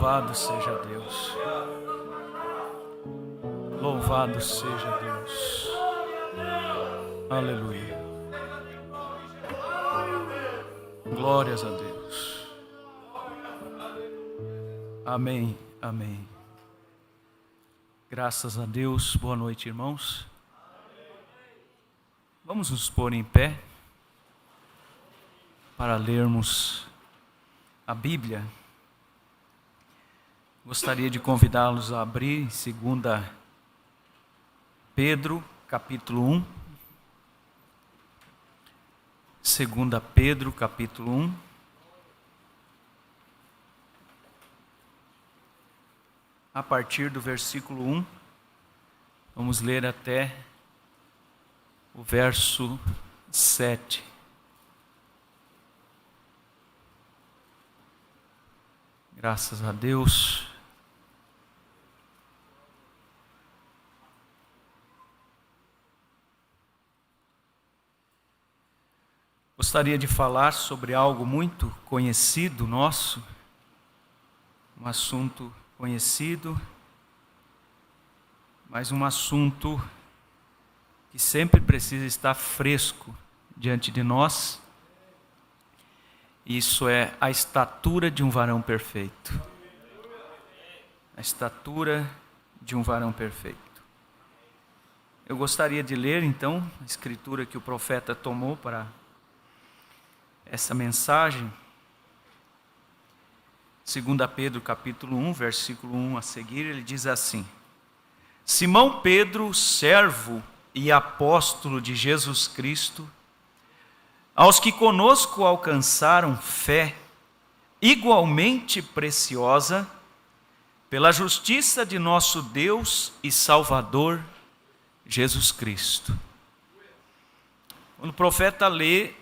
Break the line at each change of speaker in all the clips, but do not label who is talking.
Louvado seja Deus. Louvado seja Deus. Aleluia. Glórias a Deus. Amém, amém. Graças a Deus. Boa noite, irmãos. Vamos nos pôr em pé para lermos a Bíblia. Gostaria de convidá-los a abrir 2 Pedro, capítulo 1. 2 Pedro, capítulo 1. A partir do versículo 1, vamos ler até o verso 7. Graças a Deus. Gostaria de falar sobre algo muito conhecido nosso, um assunto conhecido, mas um assunto que sempre precisa estar fresco diante de nós. Isso é a estatura de um varão perfeito. A estatura de um varão perfeito. Eu gostaria de ler então a escritura que o profeta tomou para essa mensagem. 2 Pedro capítulo 1, versículo 1 a seguir, ele diz assim: Simão Pedro, servo e apóstolo de Jesus Cristo, aos que conosco alcançaram fé igualmente preciosa, pela justiça de nosso Deus e Salvador, Jesus Cristo. Quando o profeta lê,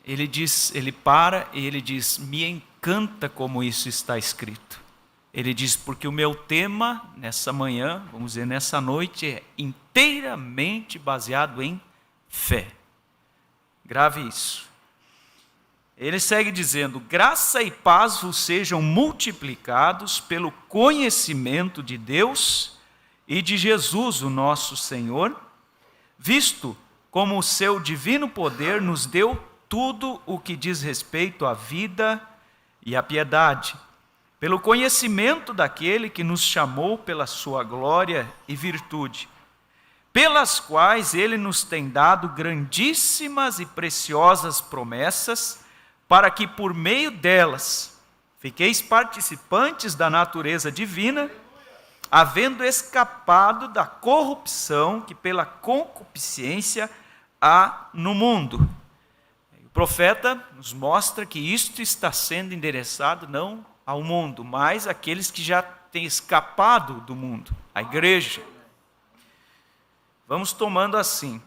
ele para e ele diz: me encanta como isso está escrito. Ele diz: porque o meu tema nessa manhã, vamos dizer nessa noite, é inteiramente baseado em fé. Grave isso. Ele segue dizendo: graça e paz vos sejam multiplicados pelo conhecimento de Deus e de Jesus, o nosso Senhor, visto como o seu divino poder nos deu tudo o que diz respeito à vida e à piedade, pelo conhecimento daquele que nos chamou pela sua glória e virtude, pelas quais ele nos tem dado grandíssimas e preciosas promessas, para que por meio delas fiqueis participantes da natureza divina, havendo escapado da corrupção que pela concupiscência há no mundo. O profeta nos mostra que isto está sendo endereçado não ao mundo, mas àqueles que já têm escapado do mundo, a igreja. Vamos tomando assim.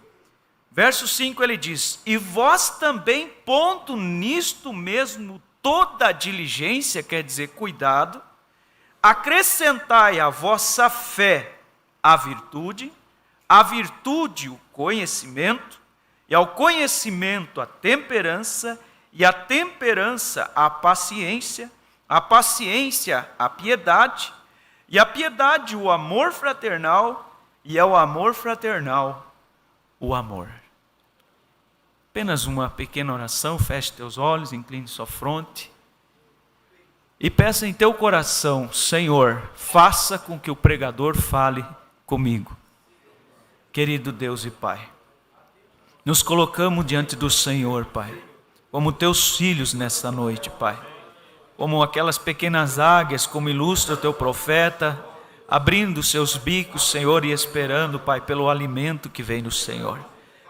Verso 5 ele diz: e vós também, pondo nisto mesmo toda a diligência, quer dizer, cuidado, acrescentai à vossa fé a virtude o conhecimento, e ao conhecimento a temperança, e a temperança a paciência a piedade, e a piedade o amor fraternal, e ao amor fraternal o amor. Apenas uma pequena oração, feche teus olhos, incline sua fronte e peça em teu coração: Senhor, faça com que o pregador fale comigo. Querido Deus e Pai, nos colocamos diante do Senhor, Pai, como teus filhos nessa noite, Pai, como aquelas pequenas águias, como ilustra o teu profeta, abrindo seus bicos, Senhor, e esperando, Pai, pelo alimento que vem do Senhor.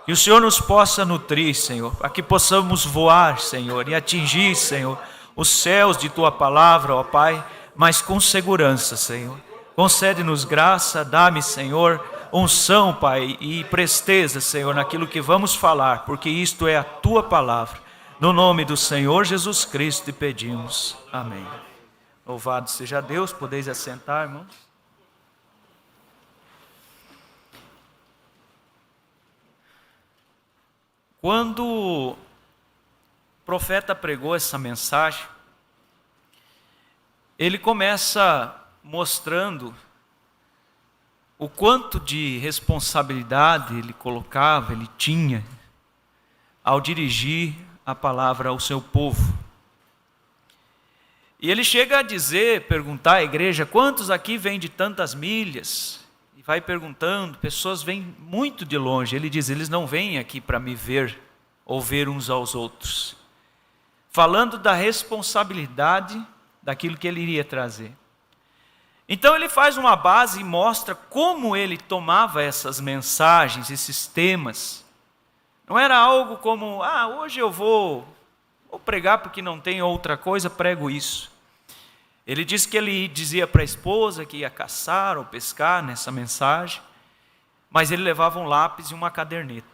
Que o Senhor nos possa nutrir, Senhor, para que possamos voar, Senhor, e atingir, Senhor, os céus de Tua palavra, ó Pai, mas com segurança, Senhor. Concede-nos graça, dá-me, Senhor, unção, Pai, e presteza, Senhor, naquilo que vamos falar, porque isto é a Tua palavra. No nome do Senhor Jesus Cristo te pedimos. Amém. Louvado seja Deus. Podeis assentar, irmãos. Quando o profeta pregou essa mensagem, ele começa mostrando o quanto de responsabilidade ele colocava, ele tinha, ao dirigir a palavra ao seu povo. E ele chega a dizer, perguntar à igreja, quantos aqui vêm de tantas milhas? E vai perguntando, pessoas vêm muito de longe. Ele diz, eles não vêm aqui para me ver ou ver uns aos outros. Falando da responsabilidade daquilo que ele iria trazer. Então ele faz uma base e mostra como ele tomava essas mensagens, esses temas. Não era algo como, hoje eu vou pregar porque não tem outra coisa, prego isso. Ele disse que ele dizia para a esposa que ia caçar ou pescar nessa mensagem, mas ele levava um lápis e uma caderneta.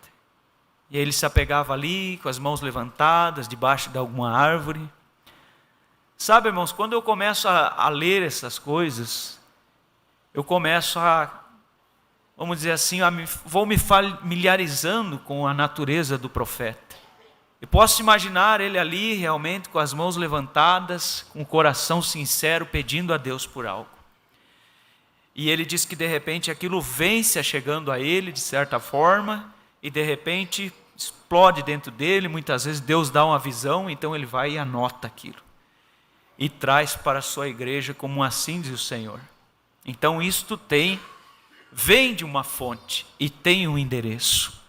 E aí ele se apegava ali, com as mãos levantadas, debaixo de alguma árvore. Sabe, irmãos, quando eu começo a ler essas coisas, eu começo vamos dizer assim, vou me familiarizando com a natureza do profeta. Eu posso imaginar ele ali realmente com as mãos levantadas, com o coração sincero, pedindo a Deus por algo. E ele diz que de repente aquilo vem se achegando a ele de certa forma, e de repente explode dentro dele, muitas vezes Deus dá uma visão, então ele vai e anota aquilo. E traz para a sua igreja como assim diz o Senhor. Então isto vem de uma fonte e tem um endereço.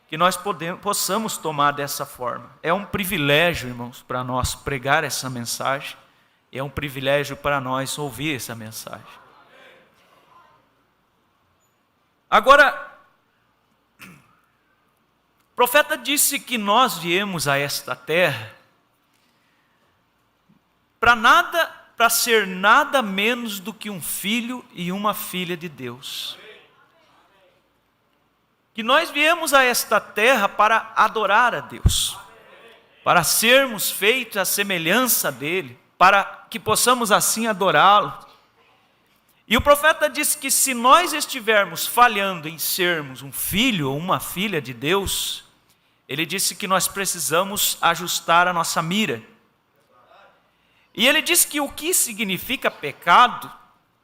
Que nós possamos tomar dessa forma. É um privilégio, irmãos, para nós pregar essa mensagem. E é um privilégio para nós ouvir essa mensagem. Agora, o profeta disse que nós viemos a esta terra para ser nada menos do que um filho e uma filha de Deus. Que nós viemos a esta terra para adorar a Deus, para sermos feitos à semelhança dEle, para que possamos assim adorá-lo. E o profeta disse que se nós estivermos falhando em sermos um filho ou uma filha de Deus, ele disse que nós precisamos ajustar a nossa mira. E ele disse que o que significa pecado,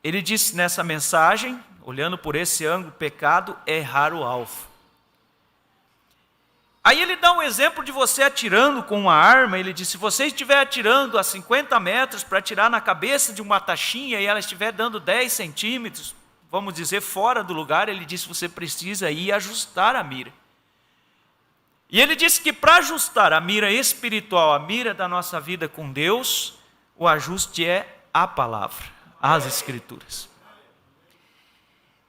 ele disse nessa mensagem, olhando por esse ângulo, pecado é errar o alvo. Aí ele dá um exemplo de você atirando com uma arma, ele diz, se você estiver atirando a 50 metros para atirar na cabeça de uma taxinha e ela estiver dando 10 centímetros, vamos dizer, fora do lugar, ele disse, você precisa ir ajustar a mira. E ele disse que para ajustar a mira espiritual, a mira da nossa vida com Deus, o ajuste é a palavra, as Escrituras.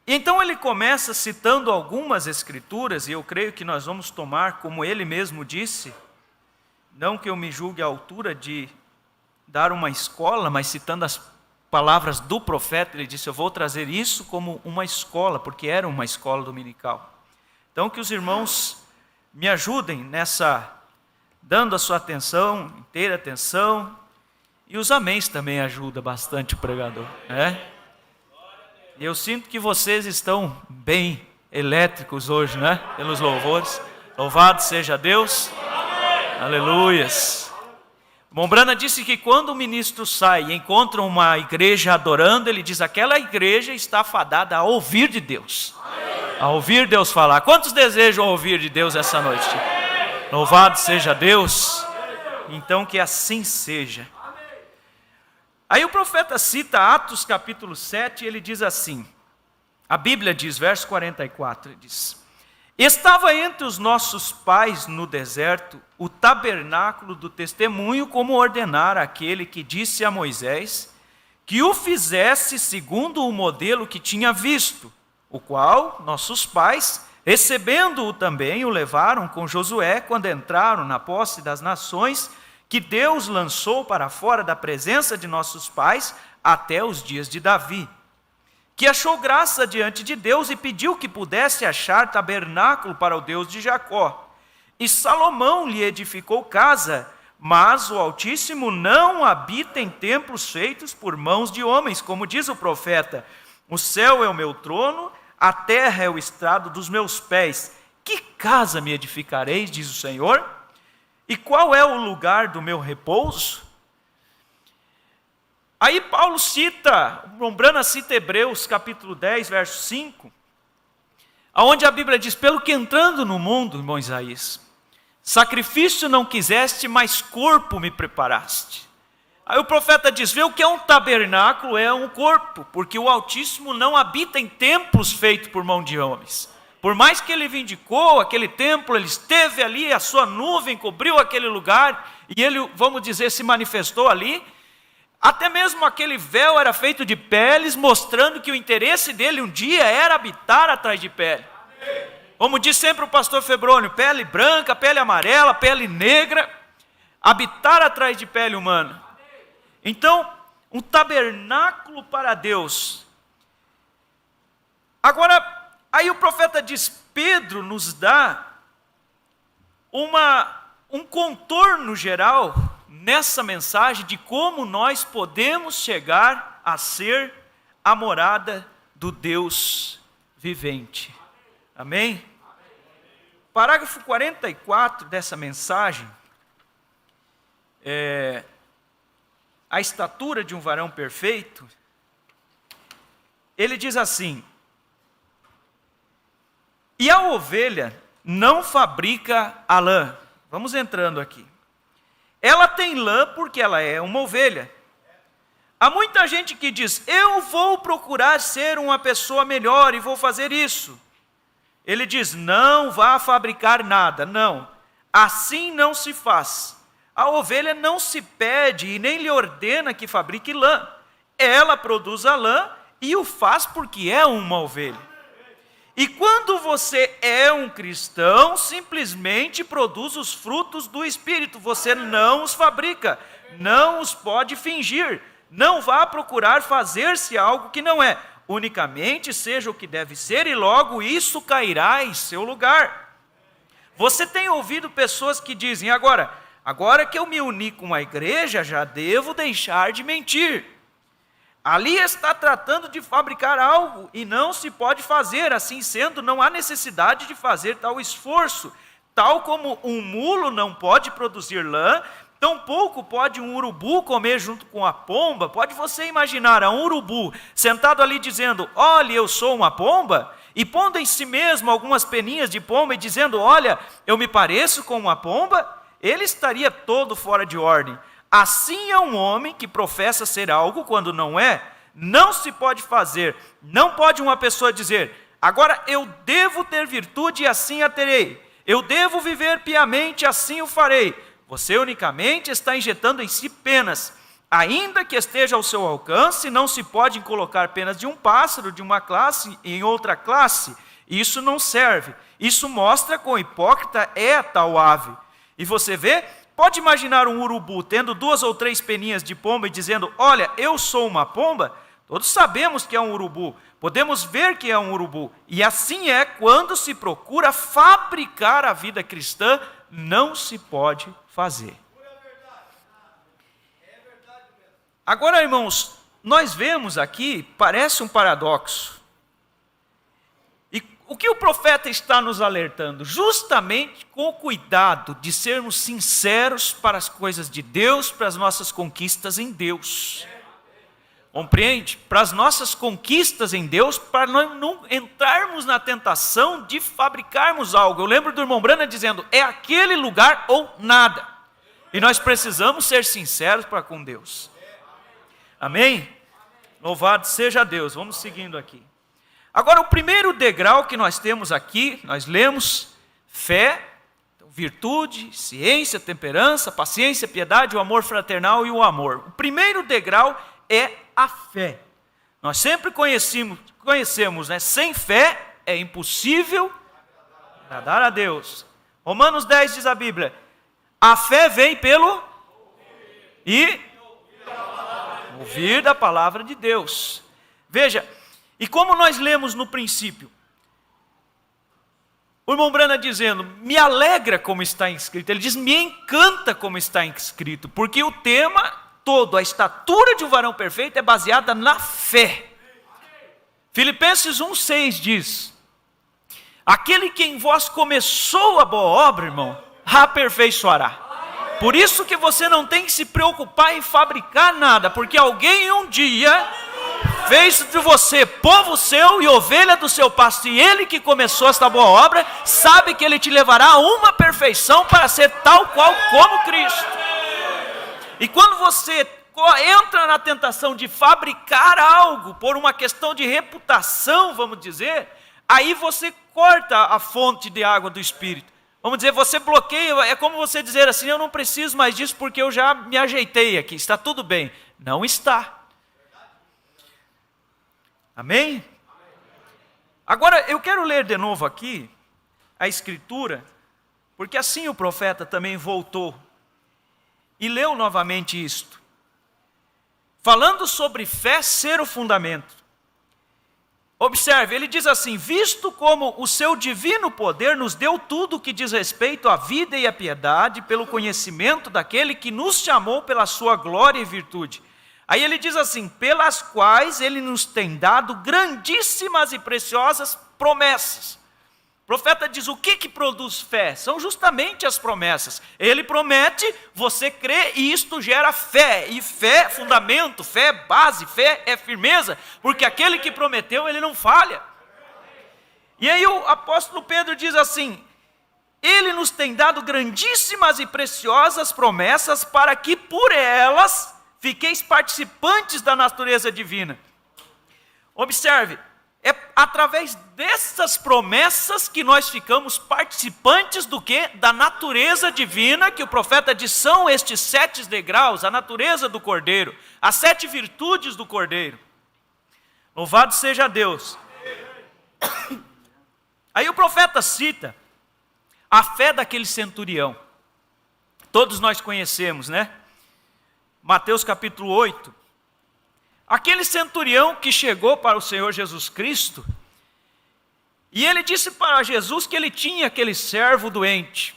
Então ele começa citando algumas escrituras, e eu creio que nós vamos tomar, como ele mesmo disse, não que eu me julgue à altura de dar uma escola, mas citando as palavras do profeta, ele disse, eu vou trazer isso como uma escola, porque era uma escola dominical. Então que os irmãos me ajudem nessa, dando a sua atenção, inteira atenção, e os améns também ajudam bastante o pregador, né? E eu sinto que vocês estão bem elétricos hoje, né? Pelos louvores. Louvado seja Deus. Amém. Aleluias. Mombrana disse que quando o ministro sai e encontra uma igreja adorando, ele diz, aquela igreja está fadada a ouvir de Deus. Amém. A ouvir Deus falar. Quantos desejam ouvir de Deus essa noite? Amém. Louvado seja Deus. Então que assim seja. Aí o profeta cita Atos capítulo 7, e ele diz assim, a Bíblia diz, verso 44, ele diz, estava entre os nossos pais no deserto o tabernáculo do testemunho, como ordenara aquele que disse a Moisés, que o fizesse segundo o modelo que tinha visto, o qual nossos pais, recebendo-o também, o levaram com Josué, quando entraram na posse das nações, que Deus lançou para fora da presença de nossos pais até os dias de Davi, que achou graça diante de Deus e pediu que pudesse achar tabernáculo para o Deus de Jacó. E Salomão lhe edificou casa, mas o Altíssimo não habita em templos feitos por mãos de homens, como diz o profeta, o céu é o meu trono, a terra é o estrado dos meus pés. Que casa me edificareis, diz o Senhor? E qual é o lugar do meu repouso? Aí Paulo cita, Brana cita Hebreus capítulo 10, verso 5, onde a Bíblia diz, pelo que entrando no mundo, irmão Isaías, sacrifício não quiseste, mas corpo me preparaste. Aí o profeta diz, vê o que é um tabernáculo, é um corpo, porque o Altíssimo não habita em templos feitos por mão de homens. Por mais que ele vindicou aquele templo, ele esteve ali, a sua nuvem cobriu aquele lugar, e ele, vamos dizer, se manifestou ali. Até mesmo aquele véu era feito de peles, mostrando que o interesse dele um dia era habitar atrás de pele. Como diz sempre o pastor Febrônio, pele branca, pele amarela, pele negra, habitar atrás de pele humana. Então, um tabernáculo para Deus. Agora, aí o profeta diz, Pedro nos dá um contorno geral nessa mensagem de como nós podemos chegar a ser a morada do Deus vivente. Amém? Parágrafo 44 dessa mensagem, a estatura de um varão perfeito, ele diz assim, e a ovelha não fabrica a lã. Vamos entrando aqui. Ela tem lã porque ela é uma ovelha. Há muita gente que diz, eu vou procurar ser uma pessoa melhor e vou fazer isso. Ele diz, não vá fabricar nada. Não, assim não se faz. A ovelha não se pede e nem lhe ordena que fabrique lã. Ela produz a lã e o faz porque é uma ovelha. E quando você é um cristão, simplesmente produz os frutos do Espírito. Você não os fabrica, não os pode fingir. Não vá procurar fazer-se algo que não é. Unicamente seja o que deve ser e logo isso cairá em seu lugar. Você tem ouvido pessoas que dizem, agora que eu me uni com a igreja, já devo deixar de mentir. Ali está tratando de fabricar algo e não se pode fazer, assim sendo, não há necessidade de fazer tal esforço. Tal como um mulo não pode produzir lã, tampouco pode um urubu comer junto com a pomba. Pode você imaginar um urubu sentado ali dizendo, olha, eu sou uma pomba, e pondo em si mesmo algumas peninhas de pomba e dizendo, olha, eu me pareço com uma pomba? Ele estaria todo fora de ordem. Assim é um homem que professa ser algo quando não é. Não se pode fazer. Não pode uma pessoa dizer, agora eu devo ter virtude e assim a terei. Eu devo viver piamente, assim o farei. Você unicamente está injetando em si penas. Ainda que esteja ao seu alcance, não se pode colocar penas de um pássaro, de uma classe em outra classe. Isso não serve. Isso mostra quão hipócrita é a tal ave. E você vê... Pode imaginar um urubu tendo 2 ou 3 peninhas de pomba e dizendo, olha, eu sou uma pomba? Todos sabemos que é um urubu, podemos ver que é um urubu. E assim é quando se procura fabricar a vida cristã, não se pode fazer. Agora, irmãos, nós vemos aqui, parece um paradoxo. O que o profeta está nos alertando? Justamente com o cuidado de sermos sinceros para as coisas de Deus, para as nossas conquistas em Deus. Compreende? Para as nossas conquistas em Deus, para nós não entrarmos na tentação de fabricarmos algo. Eu lembro do irmão Brana dizendo, é aquele lugar ou nada. E nós precisamos ser sinceros para com Deus. Amém? Louvado seja Deus. Vamos seguindo aqui. Agora, o primeiro degrau que nós temos aqui, nós lemos fé, virtude, ciência, temperança, paciência, piedade, o amor fraternal e o amor. O primeiro degrau é a fé. Nós sempre conhecemos, né? Sem fé é impossível agradar a Deus. Romanos 10 diz a Bíblia, a fé vem pelo e ouvir da palavra de Deus. Veja, e como nós lemos no princípio, o irmão Brana dizendo, me alegra como está escrito, ele diz, me encanta como está escrito, porque o tema todo, a estatura de um varão perfeito é baseada na fé. Filipenses 1,6 diz, aquele que em vós começou a boa obra, irmão, a aperfeiçoará. Por isso que você não tem que se preocupar em fabricar nada, porque alguém um dia fez de você povo seu e ovelha do seu pasto, e ele que começou esta boa obra, sabe que ele te levará a uma perfeição para ser tal qual como Cristo. E quando você entra na tentação de fabricar algo por uma questão de reputação, vamos dizer, aí você corta a fonte de água do Espírito. Vamos dizer, você bloqueia, é como você dizer assim, eu não preciso mais disso porque eu já me ajeitei aqui, está tudo bem. Não está. Amém? Agora, eu quero ler de novo aqui a Escritura, porque assim o profeta também voltou e leu novamente isto. Falando sobre fé ser o fundamento. Observe, ele diz assim: visto como o seu divino poder nos deu tudo o que diz respeito à vida e à piedade, pelo conhecimento daquele que nos chamou pela sua glória e virtude. Aí ele diz assim: pelas quais ele nos tem dado grandíssimas e preciosas promessas. O profeta diz, o que produz fé? São justamente as promessas. Ele promete, você crê e isto gera fé. E fé é fundamento, fé é base, fé é firmeza. Porque aquele que prometeu, ele não falha. E aí o apóstolo Pedro diz assim: ele nos tem dado grandíssimas e preciosas promessas para que por elas fiqueis participantes da natureza divina. Observe, é através dessas promessas que nós ficamos participantes do quê? Da natureza divina, que o profeta diz, são estes 7 degraus, a natureza do Cordeiro, as 7 virtudes do Cordeiro. Louvado seja Deus. Aí o profeta cita a fé daquele centurião. Todos nós conhecemos, né? Mateus capítulo 8. Aquele centurião que chegou para o Senhor Jesus Cristo, e ele disse para Jesus que ele tinha aquele servo doente.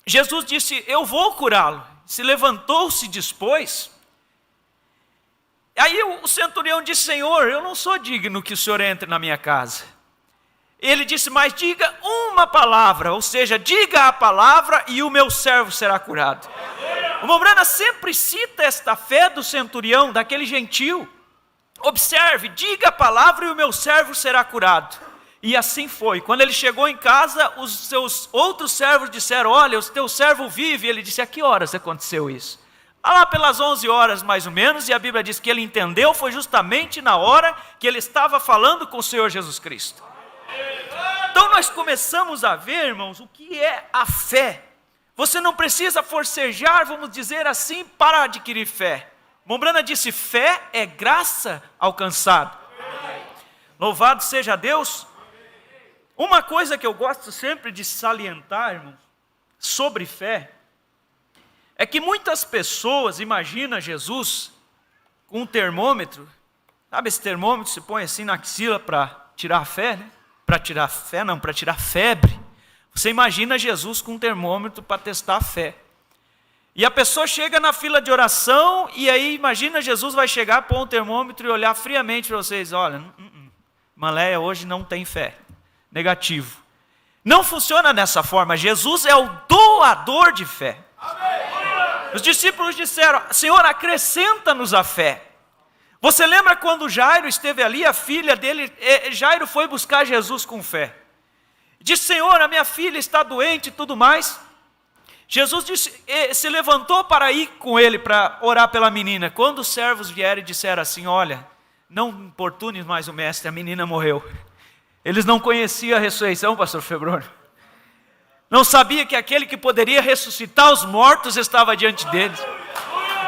Jesus disse, eu vou curá-lo. Se levantou, se dispôs. Aí o centurião disse, Senhor, eu não sou digno que o Senhor entre na minha casa. Ele disse, mas diga uma palavra, ou seja, diga a palavra e o meu servo será curado. O Mombrana sempre cita esta fé do centurião, daquele gentil. Observe, diga a palavra e o meu servo será curado. E assim foi. Quando ele chegou em casa, os seus outros servos disseram, olha, o teu servo vive. E ele disse, a que horas aconteceu isso? Lá pelas 11 horas mais ou menos, e a Bíblia diz que ele entendeu, foi justamente na hora que ele estava falando com o Senhor Jesus Cristo. Então nós começamos a ver, irmãos, o que é a fé. Você não precisa forcejar, vamos dizer assim, para adquirir fé. Mombrana disse, fé é graça alcançada. Louvado seja Deus. Uma coisa que eu gosto sempre de salientar, irmãos, sobre fé, é que muitas pessoas imaginam Jesus com um termômetro. Sabe esse termômetro se põe assim na axila para tirar a fé, né? Para tirar fé não, para tirar febre. Você imagina Jesus com um termômetro para testar a fé. E a pessoa chega na fila de oração, e aí imagina Jesus vai chegar, pôr um termômetro e olhar friamente para vocês. Olha, Maléia hoje não tem fé. Negativo. Não funciona dessa forma. Jesus é o doador de fé. Os discípulos disseram, Senhor, acrescenta-nos a fé. Você lembra quando Jairo esteve ali, a filha dele, Jairo foi buscar Jesus com fé. Disse, Senhor, a minha filha está doente e tudo mais. Jesus se levantou para ir com ele, para orar pela menina. Quando os servos vieram e disseram assim, olha, não importunes mais o mestre, a menina morreu. Eles não conheciam a ressurreição, pastor Febrônio. Não sabia que aquele que poderia ressuscitar os mortos estava diante deles.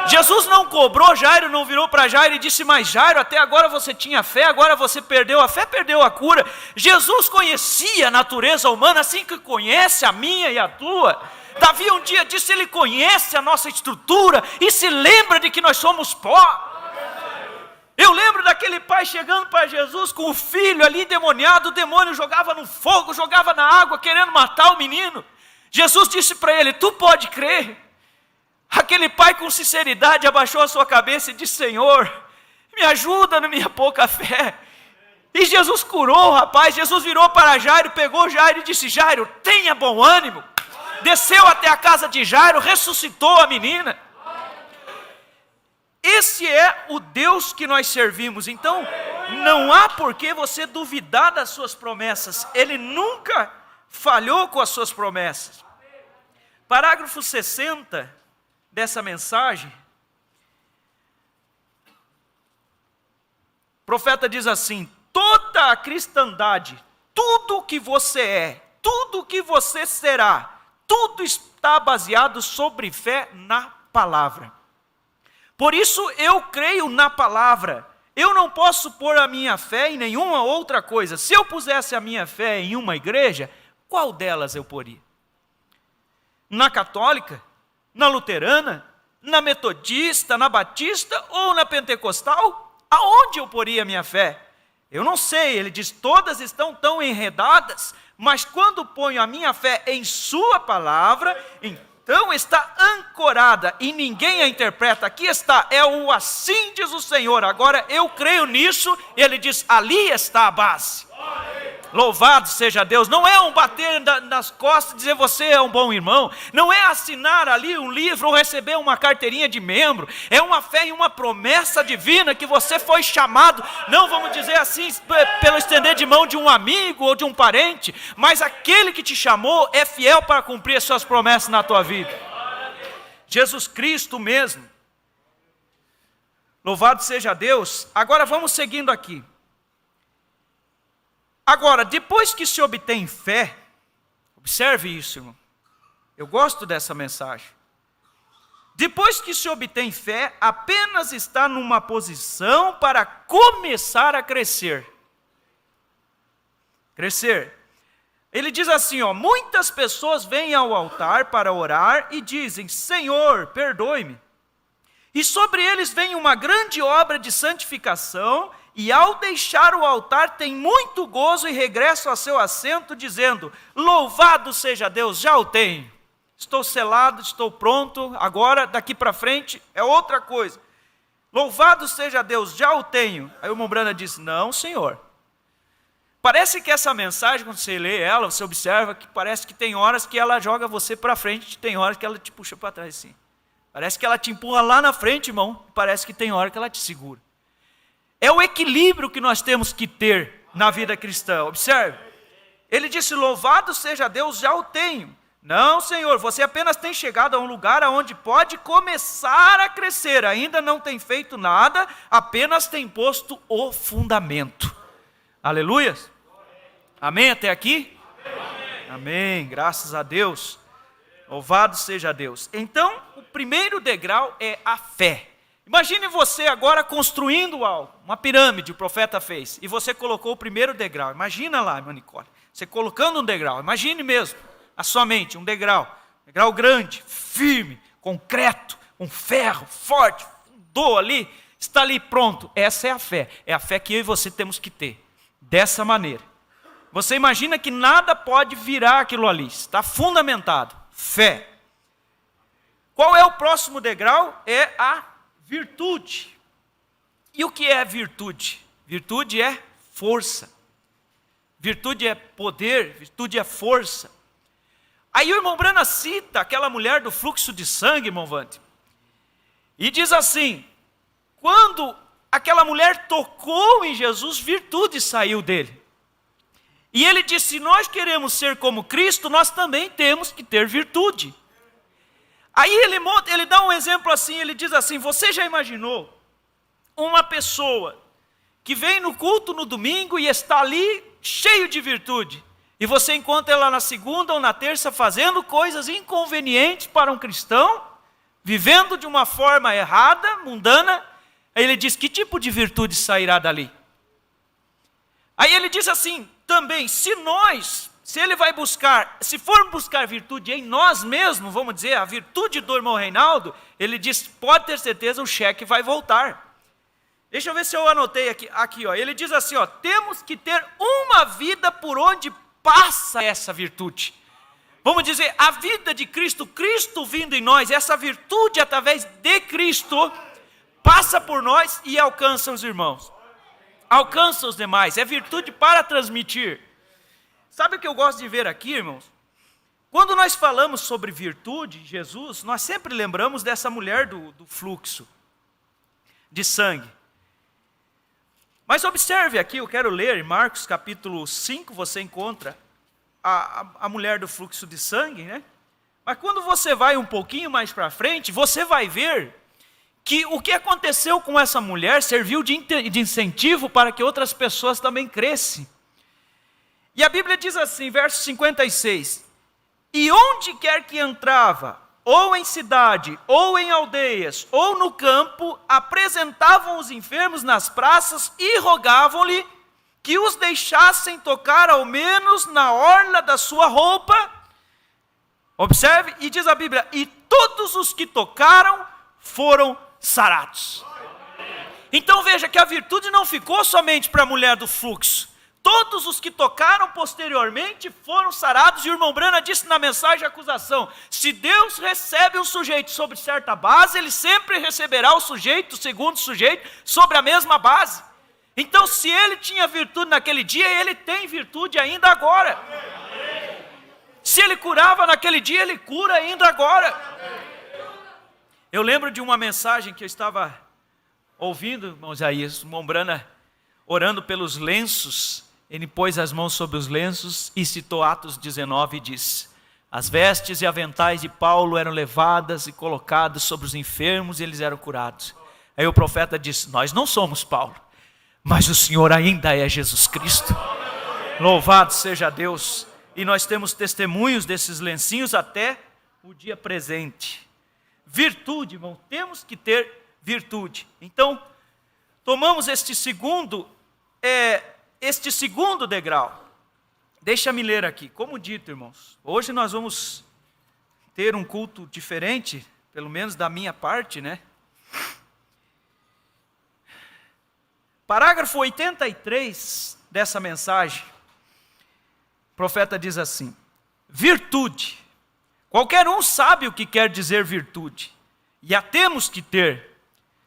Jesus não cobrou Jairo, não virou para Jairo e disse, mas Jairo, até agora você tinha fé, agora você perdeu a fé, perdeu a cura. Jesus conhecia a natureza humana, assim que conhece a minha e a tua. Davi um dia disse, ele conhece a nossa estrutura e se lembra de que nós somos pó. Eu lembro daquele pai chegando para Jesus com o filho ali demoniado, o demônio jogava no fogo, jogava na água, querendo matar o menino. Jesus disse para ele, tu pode crer? Aquele pai com sinceridade abaixou a sua cabeça e disse, Senhor, me ajuda na minha pouca fé. E Jesus curou o rapaz. Jesus virou para Jairo, pegou Jairo e disse, Jairo, tenha bom ânimo. desceu até a casa de Jairo, ressuscitou a menina. Esse é o Deus que nós servimos. Então, não há por que você duvidar das suas promessas. Ele nunca falhou com as suas promessas. Parágrafo 60 dessa mensagem. O profeta diz assim: toda a cristandade, tudo o que você é, tudo o que você será, tudo está baseado sobre fé na palavra. Por isso eu creio na palavra. Eu não posso pôr a minha fé em nenhuma outra coisa. Se eu pusesse a minha fé em uma igreja, qual delas eu poria? Na católica? Na luterana? Na metodista? Na batista? Ou na pentecostal? Aonde eu poria a minha fé? Eu não sei. Ele diz, todas estão tão enredadas, mas quando ponho a minha fé em sua palavra, então está ancorada e ninguém a interpreta. Aqui está, é o assim diz o Senhor. Agora eu creio nisso. Ele diz, ali está a base. Louvado seja Deus. Não é um bater nas costas e dizer você é um bom irmão. Não é assinar ali um livro ou receber uma carteirinha de membro. É uma fé em uma promessa divina que você foi chamado. Não vamos dizer assim pelo estender de mão de um amigo ou de um parente, mas aquele que te chamou é fiel para cumprir as suas promessas na tua vida. Jesus Cristo mesmo. Louvado seja Deus. Agora vamos seguindo aqui. Agora, depois que se obtém fé, observe isso, irmão. Eu gosto dessa mensagem. Depois que se obtém fé, apenas está numa posição para começar a crescer. Crescer. Ele diz assim, ó, muitas pessoas vêm ao altar para orar e dizem, Senhor, perdoe-me. E sobre eles vem uma grande obra de santificação, e ao deixar o altar tem muito gozo e regressam a seu assento dizendo, louvado seja Deus, já o tenho. Estou selado, estou pronto, agora daqui para frente é outra coisa. Louvado seja Deus, já o tenho. Aí o irmão Brana disse, não Senhor. Parece que essa mensagem, quando você lê ela, você observa que parece que tem horas que ela joga você para frente, tem horas que ela te puxa para trás assim. Parece que ela te empurra lá na frente, irmão, parece que tem hora que ela te segura. É o equilíbrio que nós temos que ter na vida cristã. Observe. Ele disse, louvado seja Deus, já o tenho. Não, Senhor, você apenas tem chegado a um lugar onde pode começar a crescer. Ainda não tem feito nada, apenas tem posto o fundamento. Aleluia. Amém até aqui? Amém. Amém, graças a Deus. Louvado seja Deus. Então, o primeiro degrau é a fé. Imagine você agora construindo algo, uma pirâmide o profeta fez, e você colocou o primeiro degrau. Imagina lá, irmã Nicole, você colocando um degrau, imagine mesmo, a sua mente, um degrau grande, firme, concreto, um ferro forte, fundou ali, está ali pronto. Essa é a fé que eu e você temos que ter, dessa maneira. Você imagina que nada pode virar aquilo ali, está fundamentado, fé. Qual é o próximo degrau? É a virtude. E o que é virtude? Virtude é força. Virtude é poder, virtude é força. Aí o irmão Brana cita aquela mulher do fluxo de sangue, irmão Vante, e diz assim, quando aquela mulher tocou em Jesus, virtude saiu dele. E ele disse, se nós queremos ser como Cristo, nós também temos que ter virtude. Aí ele dá um exemplo assim, ele diz assim, você já imaginou uma pessoa que vem no culto no domingo e está ali cheio de virtude, e você encontra ela na segunda ou na terça fazendo coisas inconvenientes para um cristão, vivendo de uma forma errada, mundana? Aí ele diz, que tipo de virtude sairá dali? Aí ele diz assim, também, se ele vai buscar, se for buscar virtude em nós mesmos, vamos dizer, a virtude do irmão Reinaldo, ele diz, pode ter certeza, o cheque vai voltar. Deixa eu ver se eu anotei aqui, ó. Ele diz assim, ó, temos que ter uma vida por onde passa essa virtude. Vamos dizer, a vida de Cristo, Cristo vindo em nós, essa virtude através de Cristo, passa por nós e alcança os irmãos. Alcança os demais, é virtude para transmitir. Sabe o que eu gosto de ver aqui, irmãos? Quando nós falamos sobre virtude, Jesus, nós sempre lembramos dessa mulher do fluxo de sangue. Mas observe aqui, eu quero ler em Marcos capítulo 5, você encontra a mulher do fluxo de sangue, né? Mas quando você vai um pouquinho mais para frente, você vai ver que o que aconteceu com essa mulher serviu de incentivo para que outras pessoas também crescem. E a Bíblia diz assim, verso 56, e onde quer que entrava, ou em cidade, ou em aldeias, ou no campo, apresentavam os enfermos nas praças e rogavam-lhe que os deixassem tocar ao menos na orla da sua roupa. Observe, e diz a Bíblia, e todos os que tocaram foram sarados. Então veja que a virtude não ficou somente para a mulher do fluxo. Todos os que tocaram posteriormente foram sarados, e o irmão Brana disse na mensagem de acusação, se Deus recebe um sujeito sobre certa base, Ele sempre receberá o segundo sujeito, sobre a mesma base. Então se ele tinha virtude naquele dia, ele tem virtude ainda agora. Se ele curava naquele dia, ele cura ainda agora. Eu lembro de uma mensagem que eu estava ouvindo, irmão Isaías, o irmão Brana orando pelos lenços. Ele pôs as mãos sobre os lenços e citou Atos 19 e disse, as vestes e aventais de Paulo eram levadas e colocadas sobre os enfermos e eles eram curados. Aí o profeta disse, nós não somos Paulo, mas o Senhor ainda é Jesus Cristo. Louvado seja Deus. E nós temos testemunhos desses lencinhos até o dia presente. Virtude, irmão, temos que ter virtude. Então, tomamos este segundo degrau. Deixa-me ler aqui. Como dito, irmãos, hoje nós vamos ter um culto diferente, pelo menos da minha parte, né? Parágrafo 83 dessa mensagem, o profeta diz assim, virtude. Qualquer um sabe o que quer dizer virtude, e a temos que ter.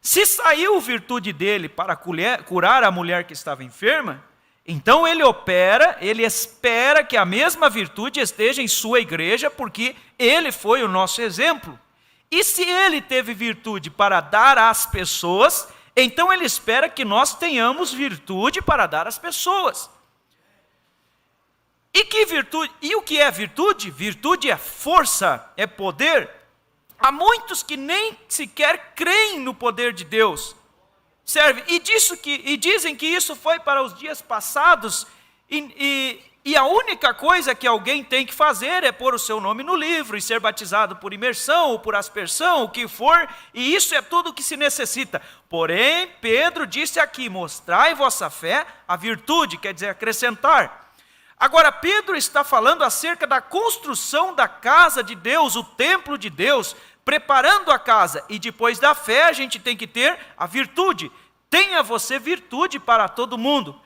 Se saiu virtude dele para curar a mulher que estava enferma, então ele espera que a mesma virtude esteja em sua igreja, porque ele foi o nosso exemplo. E se ele teve virtude para dar às pessoas, então ele espera que nós tenhamos virtude para dar às pessoas. E o que é virtude? Virtude é força, é poder. Há muitos que nem sequer creem no poder de Deus. Serve, e dizem que isso foi para os dias passados, e a única coisa que alguém tem que fazer é pôr o seu nome no livro e ser batizado por imersão ou por aspersão, o que for, e isso é tudo o que se necessita. Porém, Pedro disse aqui, mostrai vossa fé, a virtude, quer dizer, acrescentar. Agora, Pedro está falando acerca da construção da casa de Deus, o templo de Deus, preparando a casa, e depois da fé a gente tem que ter a virtude. Tenha você virtude para todo mundo.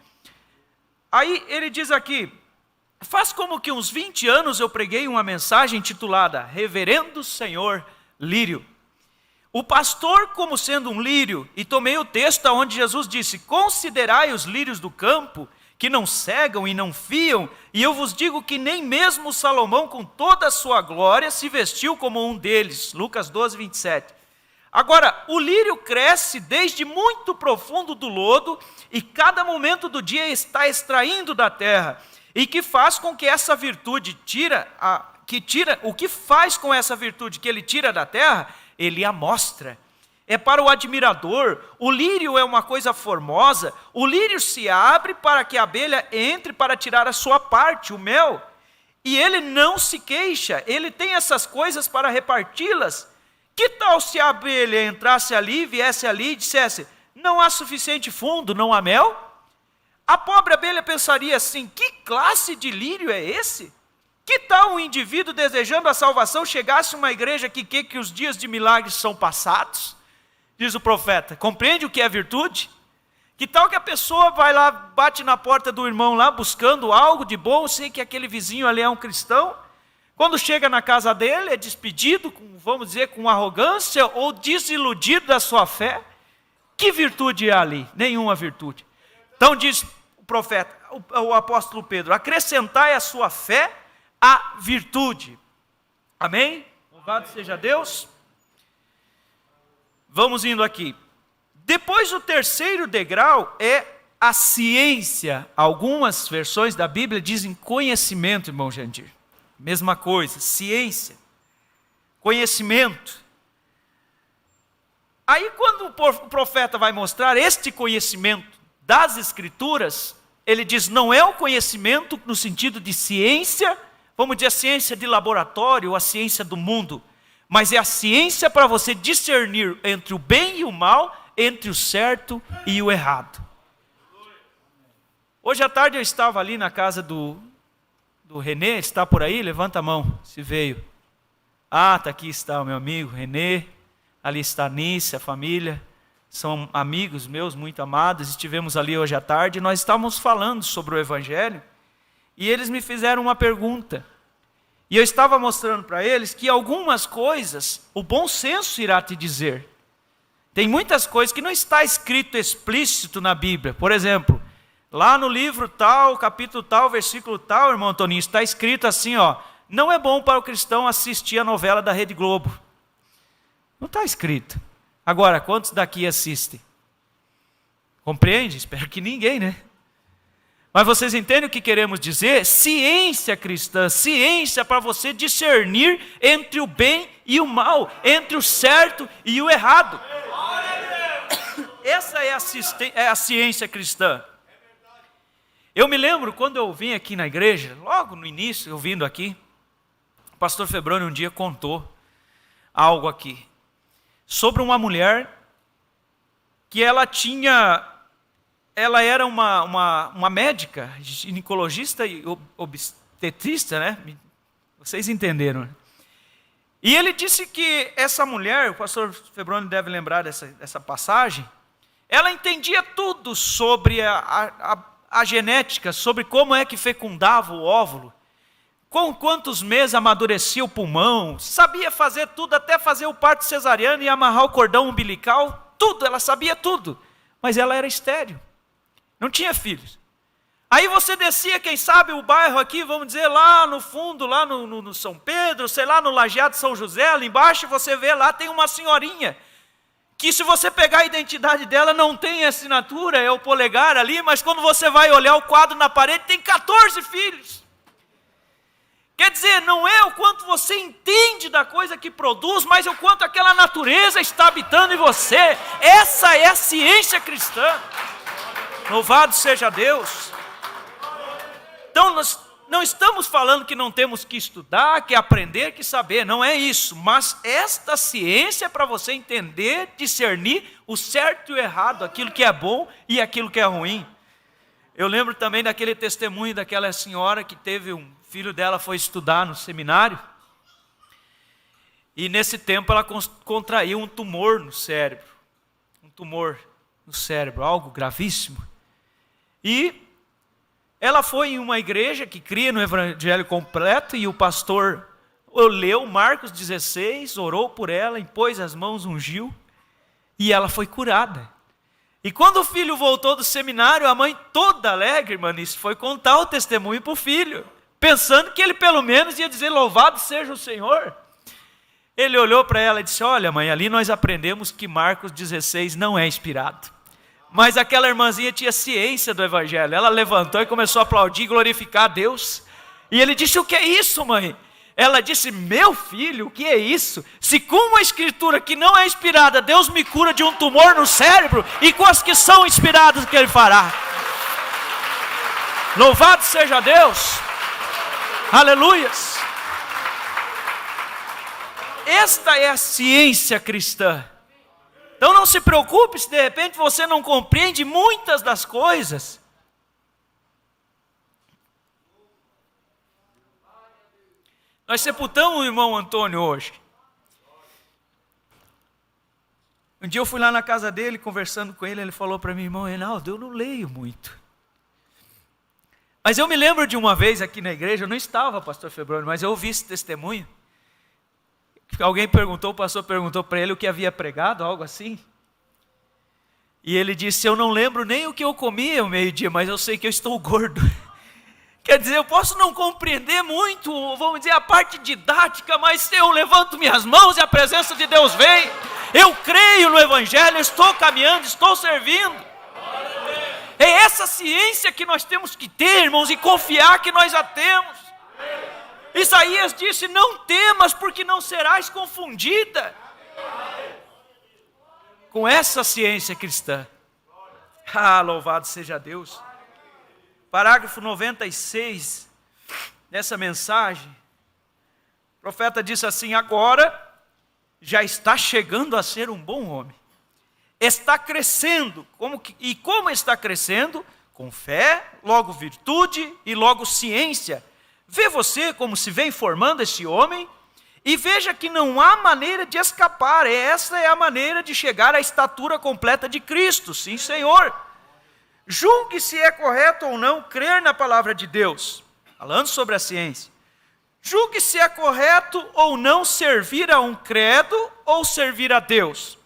Aí ele diz aqui, faz como que uns 20 anos eu preguei uma mensagem intitulada Reverendo Senhor Lírio. O pastor como sendo um lírio, e tomei o texto onde Jesus disse, considerai os lírios do campo, que não cegam e não fiam, e eu vos digo que nem mesmo Salomão com toda a sua glória se vestiu como um deles. Lucas 12, 27. Agora, o lírio cresce desde muito profundo do lodo, e cada momento do dia está extraindo da terra, e que faz com que essa virtude o que faz com essa virtude que ele tira da terra, ele a mostra. É para o admirador, o lírio é uma coisa formosa, o lírio se abre para que a abelha entre para tirar a sua parte, o mel, e ele não se queixa, ele tem essas coisas para reparti-las. Que tal se a abelha entrasse ali, viesse ali e dissesse, não há suficiente fundo, não há mel? A pobre abelha pensaria assim, que classe de lírio é esse? Que tal um indivíduo desejando a salvação chegasse a uma igreja que os dias de milagres são passados? Diz o profeta, compreende o que é virtude? Que tal que a pessoa vai lá, bate na porta do irmão lá, buscando algo de bom, sei que aquele vizinho ali é um cristão, quando chega na casa dele, é despedido, vamos dizer, com arrogância, ou desiludido da sua fé. Que virtude há ali? Nenhuma virtude. Então diz o profeta, o apóstolo Pedro, acrescentai a sua fé a virtude. Amém? Louvado seja Deus. Vamos indo aqui. Depois o terceiro degrau é a ciência. Algumas versões da Bíblia dizem conhecimento, irmão Jandir. Mesma coisa, ciência, conhecimento. Aí quando o profeta vai mostrar este conhecimento das Escrituras, ele diz, não é o conhecimento no sentido de ciência, vamos dizer a ciência de laboratório, ou a ciência do mundo, mas é a ciência para você discernir entre o bem e o mal, entre o certo e o errado. Hoje à tarde eu estava ali na casa do Renê, está por aí? Levanta a mão, se veio. Ah, aqui está o meu amigo Renê, ali está a Nice, a família, são amigos meus muito amados, estivemos ali hoje à tarde, e nós estávamos falando sobre o Evangelho, e eles me fizeram uma pergunta, e eu estava mostrando para eles que algumas coisas, o bom senso irá te dizer. Tem muitas coisas que não está escrito explícito na Bíblia. Por exemplo, lá no livro tal, capítulo tal, versículo tal, irmão Toninho, está escrito assim, ó, não é bom para o cristão assistir a novela da Rede Globo. Não está escrito. Agora, quantos daqui assistem? Compreende? Espero que ninguém, né? Mas vocês entendem o que queremos dizer? Ciência cristã, ciência para você discernir entre o bem e o mal, entre o certo e o errado. Essa é a ciência cristã. Eu me lembro quando eu vim aqui na igreja, logo no início, eu vindo aqui, o pastor Febrônio um dia contou algo aqui, sobre uma mulher que ela era uma médica, ginecologista e obstetrista, né? Vocês entenderam, né? E ele disse que essa mulher, o pastor Febrônio deve lembrar dessa passagem, ela entendia tudo sobre a genética, sobre como é que fecundava o óvulo, com quantos meses amadurecia o pulmão, sabia fazer tudo, até fazer o parto cesariano e amarrar o cordão umbilical, tudo, ela sabia tudo, mas ela era estéril, não tinha filhos. Aí você descia, quem sabe, o bairro aqui, vamos dizer, lá no fundo, lá no São Pedro, sei lá, no Lajeado São José, lá embaixo você vê, lá tem uma senhorinha, que se você pegar a identidade dela, não tem assinatura, é o polegar ali, mas quando você vai olhar o quadro na parede, tem 14 filhos. Quer dizer, não é o quanto você entende da coisa que produz, mas o quanto aquela natureza está habitando em você. Essa é a ciência cristã. Louvado seja Deus. Então nós não estamos falando que não temos que estudar, que aprender, que saber, não é isso. Mas esta ciência é para você entender, discernir o certo e o errado, aquilo que é bom e aquilo que é ruim. Eu lembro também daquele testemunho daquela senhora que teve filho dela foi estudar no seminário, e nesse tempo ela contraiu um tumor no cérebro, algo gravíssimo, e ela foi em uma igreja que cria no evangelho completo, e o pastor leu Marcos 16, orou por ela, impôs as mãos, ungiu, e ela foi curada. E quando o filho voltou do seminário, a mãe toda alegre, Manice, foi contar o testemunho para o filho, pensando que ele pelo menos ia dizer, louvado seja o Senhor. Ele olhou para ela e disse, olha mãe, ali nós aprendemos que Marcos 16 não é inspirado. Mas aquela irmãzinha tinha ciência do evangelho, ela levantou e começou a aplaudir e glorificar a Deus. E ele disse, o que é isso, mãe? Ela disse, meu filho, o que é isso? Se com uma escritura que não é inspirada, Deus me cura de um tumor no cérebro, e com as que são inspiradas, o que Ele fará? Louvado seja Deus! Aleluias! Esta é a ciência cristã. Então não se preocupe se de repente você não compreende muitas das coisas. Nós sepultamos o irmão Antônio hoje. Um dia eu fui lá na casa dele, conversando com ele, ele falou para mim, irmão Reinaldo, eu não leio muito. Mas eu me lembro de uma vez aqui na igreja, eu não estava, pastor Febrônio, mas eu ouvi esse testemunho. Alguém perguntou, o pastor perguntou para ele o que havia pregado, algo assim. E ele disse, eu não lembro nem o que eu comi ao meio-dia, mas eu sei que eu estou gordo. Quer dizer, eu posso não compreender muito, vamos dizer, a parte didática, mas eu levanto minhas mãos e a presença de Deus vem. Eu creio no Evangelho, estou caminhando, estou servindo. É essa ciência que nós temos que ter, irmãos, e confiar que nós a temos. Isaías disse: não temas, porque não serás confundida com essa ciência cristã. Ah, louvado seja Deus. Parágrafo 96 dessa mensagem, o profeta disse assim: agora já está chegando a ser um bom homem, está crescendo, como está crescendo? Com fé, logo virtude e logo ciência. Vê você como se vem formando esse homem, e veja que não há maneira de escapar. Essa é a maneira de chegar à estatura completa de Cristo, sim, Senhor. Julgue se é correto ou não crer na palavra de Deus, falando sobre a ciência. Julgue se é correto ou não servir a um credo ou servir a Deus.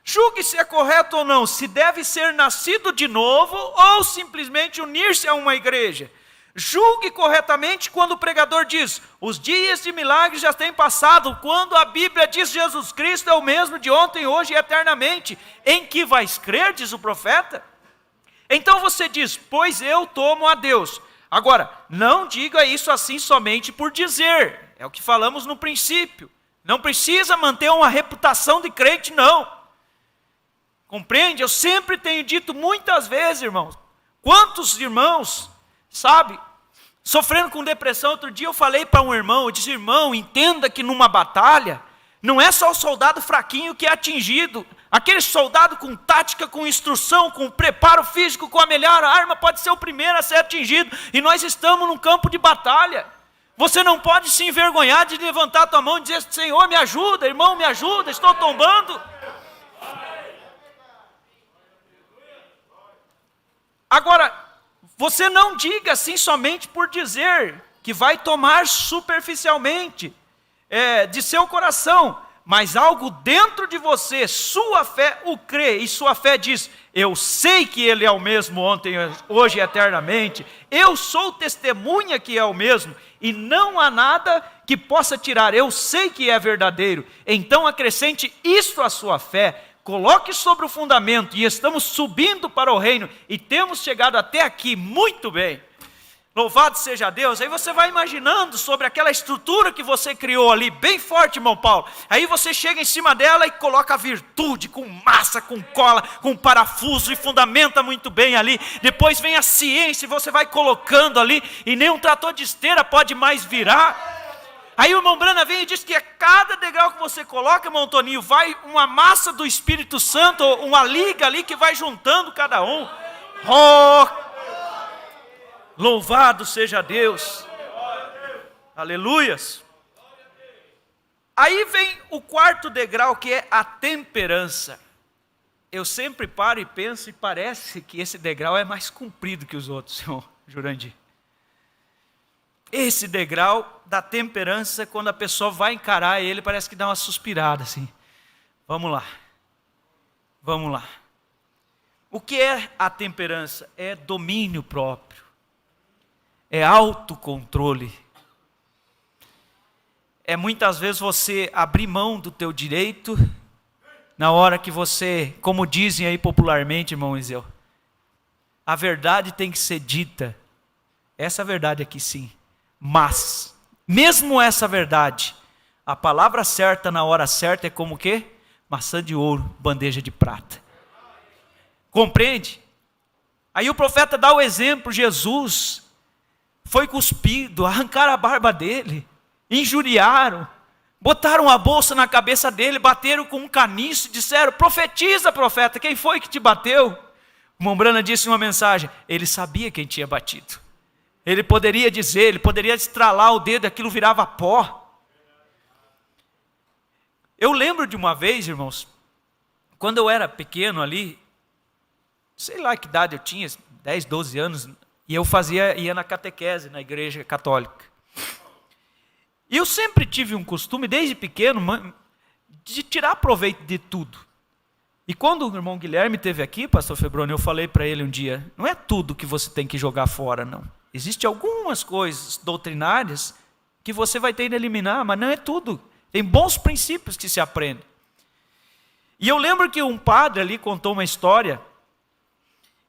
Julgue se é correto ou não, se deve ser nascido de novo ou simplesmente unir-se a uma igreja. Julgue corretamente quando o pregador diz: os dias de milagres já têm passado, quando a Bíblia diz Jesus Cristo é o mesmo de ontem, hoje e eternamente. Em que vais crer, diz o profeta? Então você diz: pois eu tomo a Deus. Agora, não diga isso assim somente por dizer. É o que falamos no princípio. Não precisa manter uma reputação de crente, não. Compreende? Eu sempre tenho dito muitas vezes, irmãos. Quantos irmãos, sabe, sofrendo com depressão. Outro dia eu falei para um irmão, eu disse: irmão, entenda que numa batalha, não é só o soldado fraquinho que é atingido. Aquele soldado com tática, com instrução, com preparo físico, com a melhor arma, pode ser o primeiro a ser atingido. E nós estamos num campo de batalha. Você não pode se envergonhar de levantar a tua mão e dizer: Senhor, me ajuda, irmão, me ajuda, estou tombando. Agora, você não diga assim somente por dizer, que vai tomar superficialmente de seu coração, mas algo dentro de você, sua fé o crê, e sua fé diz: eu sei que Ele é o mesmo ontem, hoje e eternamente, eu sou testemunha que é o mesmo, e não há nada que possa tirar, eu sei que é verdadeiro. Então acrescente isso à sua fé, coloque sobre o fundamento, e estamos subindo para o reino, e temos chegado até aqui muito bem. Louvado seja Deus. Aí você vai imaginando sobre aquela estrutura que você criou ali, bem forte, irmão Paulo. Aí você chega em cima dela e coloca a virtude, com massa, com cola, com parafuso, e fundamenta muito bem ali. Depois vem a ciência e você vai colocando ali, e nem um trator de esteira pode mais virar. Aí o irmão Brana vem e diz que a cada degrau que você coloca, irmão Toninho, vai uma massa do Espírito Santo, uma liga ali que vai juntando cada um. Oh, louvado seja Deus. Aleluias. Aí vem o quarto degrau, que é a temperança. Eu sempre paro e penso, e parece que esse degrau é mais comprido que os outros, senhor Jurandir. Esse degrau da temperança, quando a pessoa vai encarar ele, parece que dá uma suspirada assim. Vamos lá. Vamos lá. O que é a temperança? É domínio próprio. É autocontrole. É muitas vezes você abrir mão do teu direito, na hora que você, como dizem aí popularmente, irmão Iseu, a verdade tem que ser dita. Essa verdade aqui sim. Mas, mesmo essa verdade, a palavra certa na hora certa é como o quê? Maçã de ouro, bandeja de prata. Compreende? Aí o profeta dá o exemplo, Jesus foi cuspido, arrancaram a barba dele, injuriaram, botaram a bolsa na cabeça dele, bateram com um caniço e disseram: profetiza, profeta, quem foi que te bateu? O irmão Brana disse uma mensagem: ele sabia quem tinha batido. Ele poderia dizer, ele poderia estralar o dedo, aquilo virava pó. Eu lembro de uma vez, irmãos, quando eu era pequeno ali, sei lá que idade eu tinha, 10, 12 anos, e eu ia na catequese, na igreja católica. E eu sempre tive um costume, desde pequeno, de tirar proveito de tudo. E quando o irmão Guilherme esteve aqui, pastor Febroni, eu falei para ele um dia: não é tudo que você tem que jogar fora, não. Existem algumas coisas doutrinárias que você vai ter que eliminar, mas não é tudo. Tem bons princípios que se aprende. E eu lembro que um padre ali contou uma história,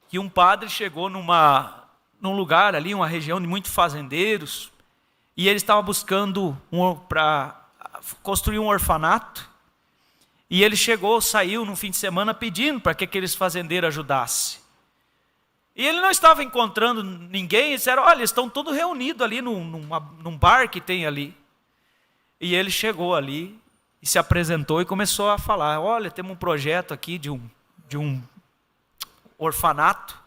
que um padre chegou num lugar ali, uma região de muitos fazendeiros, e ele estava buscando para construir um orfanato, e ele saiu no fim de semana pedindo para que aqueles fazendeiros ajudassem. E ele não estava encontrando ninguém, eles disseram, olha, eles estão todos reunidos ali num bar que tem ali. E ele chegou ali e se apresentou e começou a falar, olha, temos um projeto aqui de um orfanato,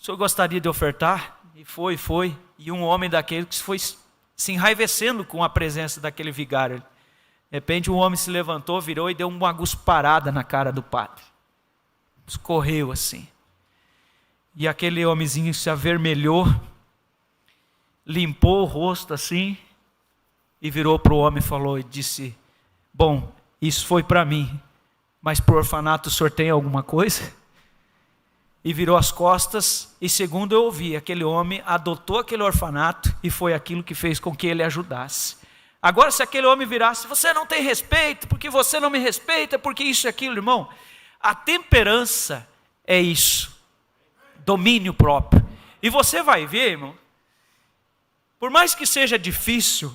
o senhor gostaria de ofertar? E foi. E um homem daquele que foi se enraivecendo com a presença daquele vigário. De repente um homem se levantou, virou e deu uma gusparada na cara do padre. Escorreu assim. E aquele homenzinho se avermelhou, limpou o rosto assim, e virou para o homem e falou, e disse, bom, isso foi para mim, mas para o orfanato o senhor tem alguma coisa? E virou as costas, e segundo eu ouvi, aquele homem adotou aquele orfanato, e foi aquilo que fez com que ele ajudasse. Agora se aquele homem virasse, você não tem respeito, porque você não me respeita, porque isso e aquilo, irmão, a temperança é isso. Domínio próprio. E você vai ver, irmão, por mais que seja difícil,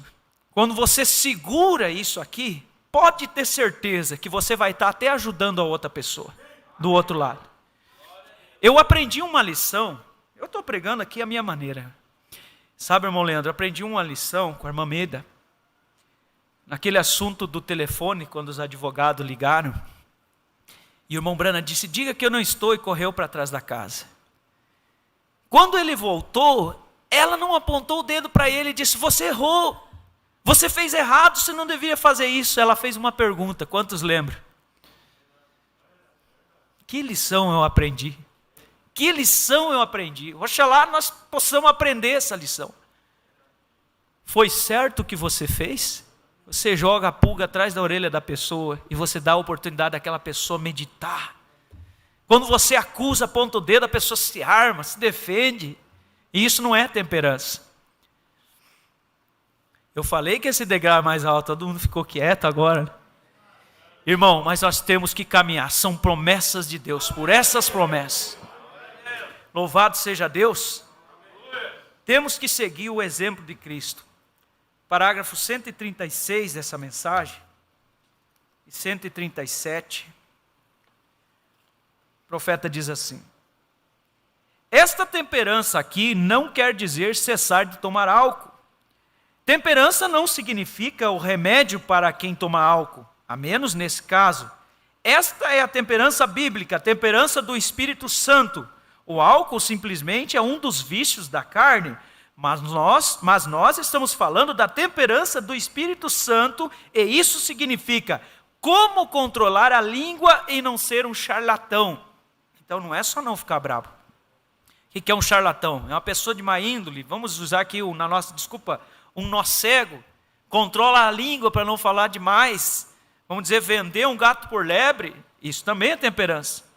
quando você segura isso aqui, pode ter certeza que você vai estar até ajudando a outra pessoa, do outro lado. Eu aprendi uma lição, eu estou pregando aqui a minha maneira. Sabe, irmão Leandro, eu aprendi uma lição com a irmã Meda, naquele assunto do telefone, quando os advogados ligaram, e o irmão Brana disse, diga que eu não estou, e correu para trás da casa. Quando ele voltou, ela não apontou o dedo para ele e disse, você errou, você fez errado, você não devia fazer isso. Ela fez uma pergunta, quantos lembram? Que lição eu aprendi? Que lição eu aprendi? Oxalá nós possamos aprender essa lição. Foi certo o que você fez? Você joga a pulga atrás da orelha da pessoa e você dá a oportunidade daquela pessoa meditar. Quando você acusa, aponta o dedo, a pessoa se arma, se defende. E isso não é temperança. Eu falei que esse degrau é mais alto, todo mundo ficou quieto agora. Irmão, mas nós temos que caminhar, são promessas de Deus, por essas promessas. Louvado seja Deus. Temos que seguir o exemplo de Cristo. Parágrafo 136 dessa mensagem, e 137. O profeta diz assim, esta temperança aqui não quer dizer cessar de tomar álcool. Temperança não significa o remédio para quem toma álcool, a menos nesse caso. Esta é a temperança bíblica, a temperança do Espírito Santo. O álcool simplesmente é um dos vícios da carne, mas nós estamos falando da temperança do Espírito Santo, e isso significa como controlar a língua e não ser um charlatão. Então não é só não ficar bravo. O que é um charlatão? É uma pessoa de má índole, vamos usar aqui um nó cego, controla a língua para não falar demais, vamos dizer, vender um gato por lebre, isso também é temperança.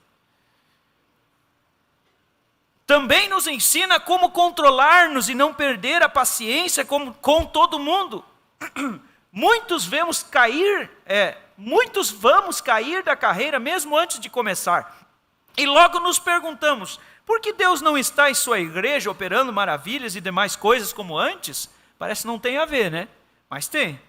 Também nos ensina como controlar-nos e não perder a paciência com todo mundo. Muitos vamos cair da carreira mesmo antes de começar. E logo nos perguntamos, por que Deus não está em sua igreja operando maravilhas e demais coisas como antes? Parece que não tem a ver, né? Mas tem.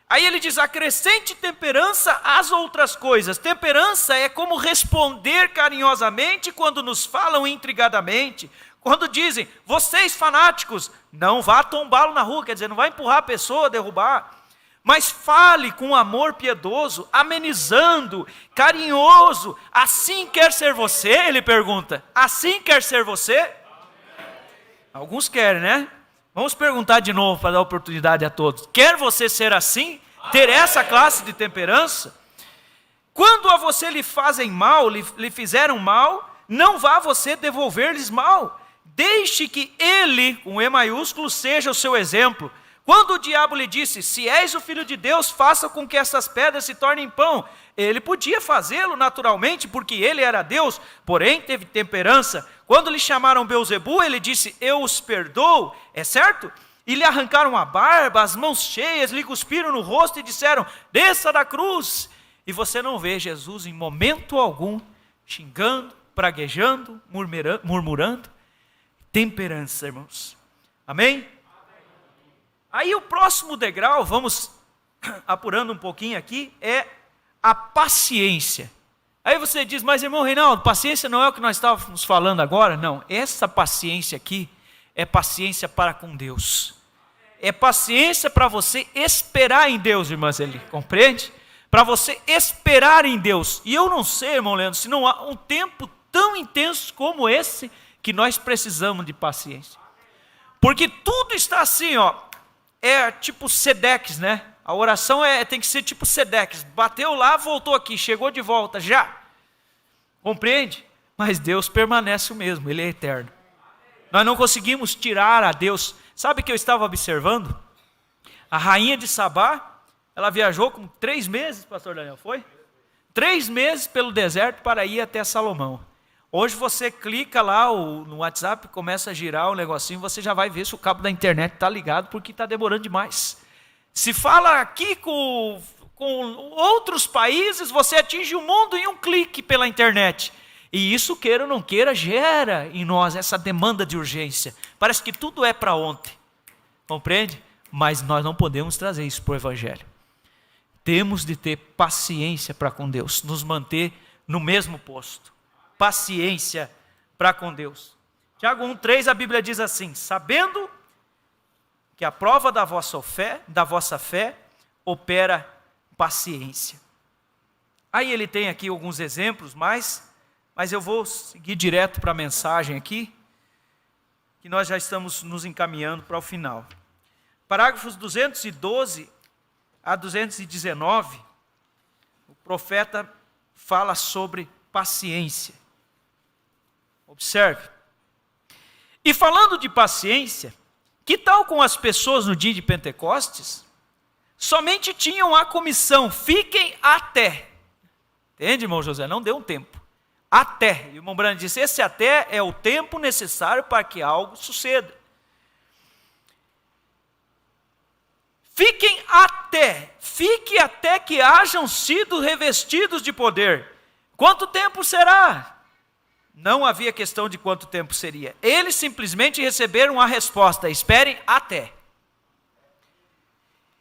Aí ele diz, acrescente temperança às outras coisas. Temperança é como responder carinhosamente quando nos falam intrigadamente. Quando dizem, vocês fanáticos, não vá tombá-lo na rua, quer dizer, não vai empurrar a pessoa, derrubar. Mas fale com amor piedoso, amenizando, carinhoso. Assim quer ser você? Ele pergunta. Assim quer ser você? Alguns querem, né? Vamos perguntar de novo para dar oportunidade a todos. Quer você ser assim? Ter essa classe de temperança? Quando a você lhe fazem mal, lhe fizeram mal, não vá você devolver-lhes mal. Deixe que ele, com E maiúsculo, seja o seu exemplo. Quando o diabo lhe disse: se és o filho de Deus, faça com que essas pedras se tornem pão. Ele podia fazê-lo naturalmente, porque ele era Deus, porém teve temperança. Quando lhe chamaram Beelzebu, ele disse: eu os perdoo, é certo? E lhe arrancaram a barba, as mãos cheias, lhe cuspiram no rosto e disseram: desça da cruz. E você não vê Jesus em momento algum xingando, praguejando, murmurando. Temperança, irmãos. Amém? Aí o próximo degrau, vamos apurando um pouquinho aqui, é a paciência. Aí você diz: mas irmão Reinaldo, paciência não é o que nós estávamos falando agora? Não, essa paciência aqui é paciência para com Deus. É paciência para você esperar em Deus, irmãs Eli, compreende? Para você esperar em Deus. E eu não sei, irmão Leandro, se não há um tempo tão intenso como esse, que nós precisamos de paciência. Porque tudo está assim, ó. É tipo Sedex, né? A oração tem que ser tipo Sedex. Bateu lá, voltou aqui, chegou de volta, já. Compreende? Mas Deus permanece o mesmo, Ele é eterno. Nós não conseguimos tirar a Deus. Sabe o que eu estava observando? A rainha de Sabá, ela viajou com 3 meses, pastor Daniel, foi? 3 meses pelo deserto para ir até Salomão. Hoje você clica lá no WhatsApp, começa a girar o negocinho, você já vai ver se o cabo da internet está ligado, porque está demorando demais. Se fala aqui com outros países, você atinge o mundo em um clique pela internet. E isso, queira ou não queira, gera em nós essa demanda de urgência. Parece que tudo é para ontem, compreende? Mas nós não podemos trazer isso para o Evangelho. Temos de ter paciência para com Deus, nos manter no mesmo posto. Paciência para com Deus. Tiago 1,3, a Bíblia diz assim: sabendo que a prova da vossa fé opera paciência. Aí ele tem aqui alguns exemplos mas eu vou seguir direto para a mensagem aqui, que nós já estamos nos encaminhando para o final. Parágrafos 212 a 219, o profeta fala sobre paciência. Observe. E falando de paciência, que tal com as pessoas no dia de Pentecostes? Somente tinham a comissão: fiquem até. Entende, irmão José? Não deu um tempo. Até. E o irmão Brando disse: esse até é o tempo necessário para que algo suceda. Fiquem até. Fique até que hajam sido revestidos de poder. Quanto tempo será? Não havia questão de quanto tempo seria. Eles simplesmente receberam a resposta: esperem até.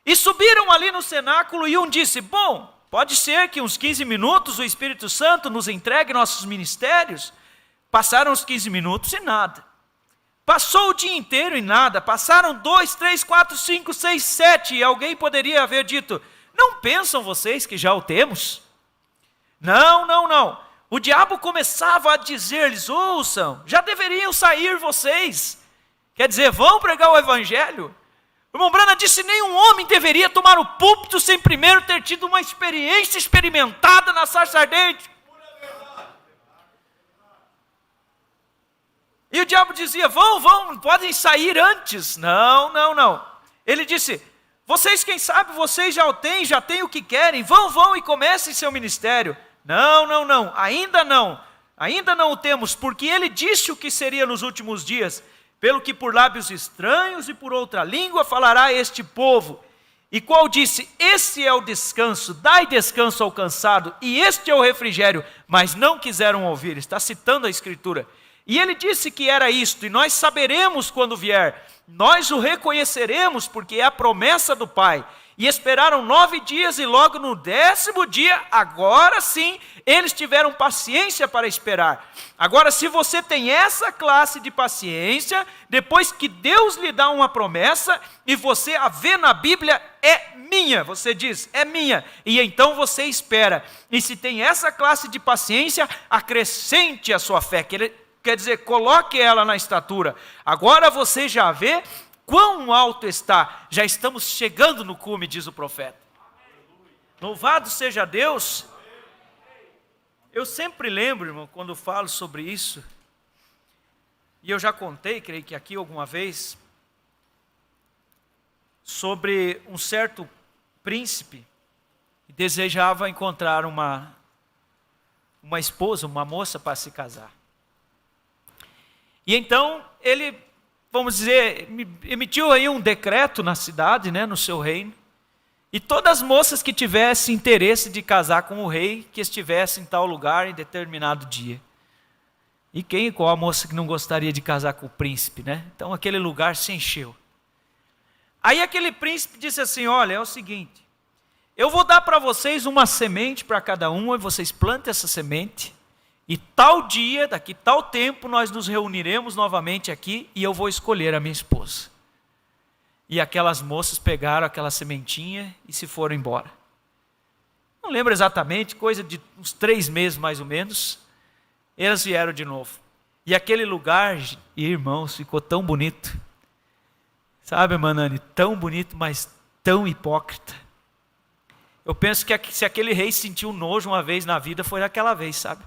E subiram ali no cenáculo e um disse: bom, pode ser que uns 15 minutos o Espírito Santo nos entregue nossos ministérios. Passaram os 15 minutos e nada. Passou o dia inteiro e nada. Passaram 2, 3, 4, 5, 6, 7. E alguém poderia haver dito: não pensam vocês que já o temos? Não. O diabo começava a dizer-lhes: ouçam, já deveriam sair vocês. Quer dizer, vão pregar o Evangelho? O irmão Brana disse: nenhum homem deveria tomar o púlpito sem primeiro ter tido uma experiência experimentada na sarça ardente. E o diabo dizia: vão, podem sair antes. Não. Ele disse: vocês, quem sabe, vocês já têm o que querem, vão e comecem seu ministério. Não, ainda não o temos, porque ele disse o que seria nos últimos dias, pelo que por lábios estranhos e por outra língua falará este povo, e qual disse: esse é o descanso, dai descanso ao cansado, e este é o refrigério, mas não quiseram ouvir. Está citando a Escritura. E ele disse que era isto, e nós saberemos quando vier, nós o reconheceremos, porque é a promessa do Pai. E esperaram 9 dias, e logo no 10º dia, agora sim, eles tiveram paciência para esperar. Agora, se você tem essa classe de paciência, depois que Deus lhe dá uma promessa, e você a vê na Bíblia, é minha, você diz, é minha, e então você espera. E se tem essa classe de paciência, acrescente a sua fé, quer dizer, coloque ela na estatura. Agora você já vê quão alto está, já estamos chegando no cume, diz o profeta. Louvado seja Deus. Eu sempre lembro, irmão, quando falo sobre isso, e eu já contei, creio que aqui alguma vez, sobre um certo príncipe que desejava encontrar uma esposa, uma moça para se casar. E então ele, vamos dizer, emitiu aí um decreto na cidade, né, no seu reino, e todas as moças que tivessem interesse de casar com o rei, que estivessem em tal lugar em determinado dia. E qual a moça que não gostaria de casar com o príncipe, né? Então aquele lugar se encheu. Aí aquele príncipe disse assim: olha, é o seguinte, eu vou dar para vocês uma semente para cada uma, e vocês plantem essa semente, e tal dia, daqui tal tempo, nós nos reuniremos novamente aqui, e eu vou escolher a minha esposa. E aquelas moças pegaram aquela sementinha e se foram embora. Não lembro exatamente, coisa de uns 3 meses mais ou menos, elas vieram de novo. E aquele lugar, irmãos, ficou tão bonito. Sabe, Manani, tão bonito, mas tão hipócrita. Eu penso que se aquele rei sentiu nojo uma vez na vida, foi naquela vez, sabe?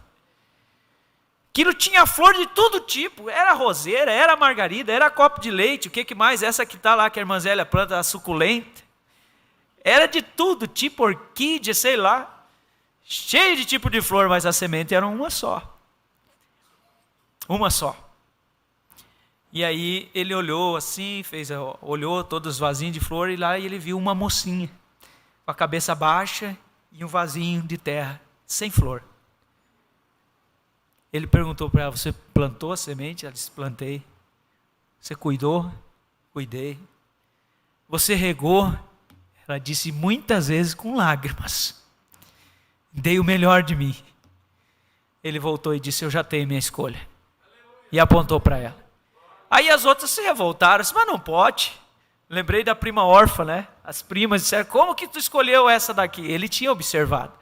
Aquilo tinha flor de todo tipo, era roseira, era margarida, era copo de leite, o que mais? Essa que está lá, que a irmã Zélia planta, a suculenta. Era de tudo, tipo orquídea, sei lá. Cheio de tipo de flor, mas a semente era uma só. Uma só. E aí ele olhou assim, olhou todos os vasinhos de flor, e lá ele viu uma mocinha, com a cabeça baixa e um vasinho de terra, sem flor. Ele perguntou para ela: você plantou a semente? Ela disse: plantei. Você cuidou? Cuidei. Você regou? Ela disse: muitas vezes com lágrimas. Dei o melhor de mim. Ele voltou e disse: eu já tenho minha escolha. E apontou para ela. Aí as outras se revoltaram, disse: mas não pode. Lembrei da prima órfã, né? As primas disseram: como que tu escolheu essa daqui? Ele tinha observado.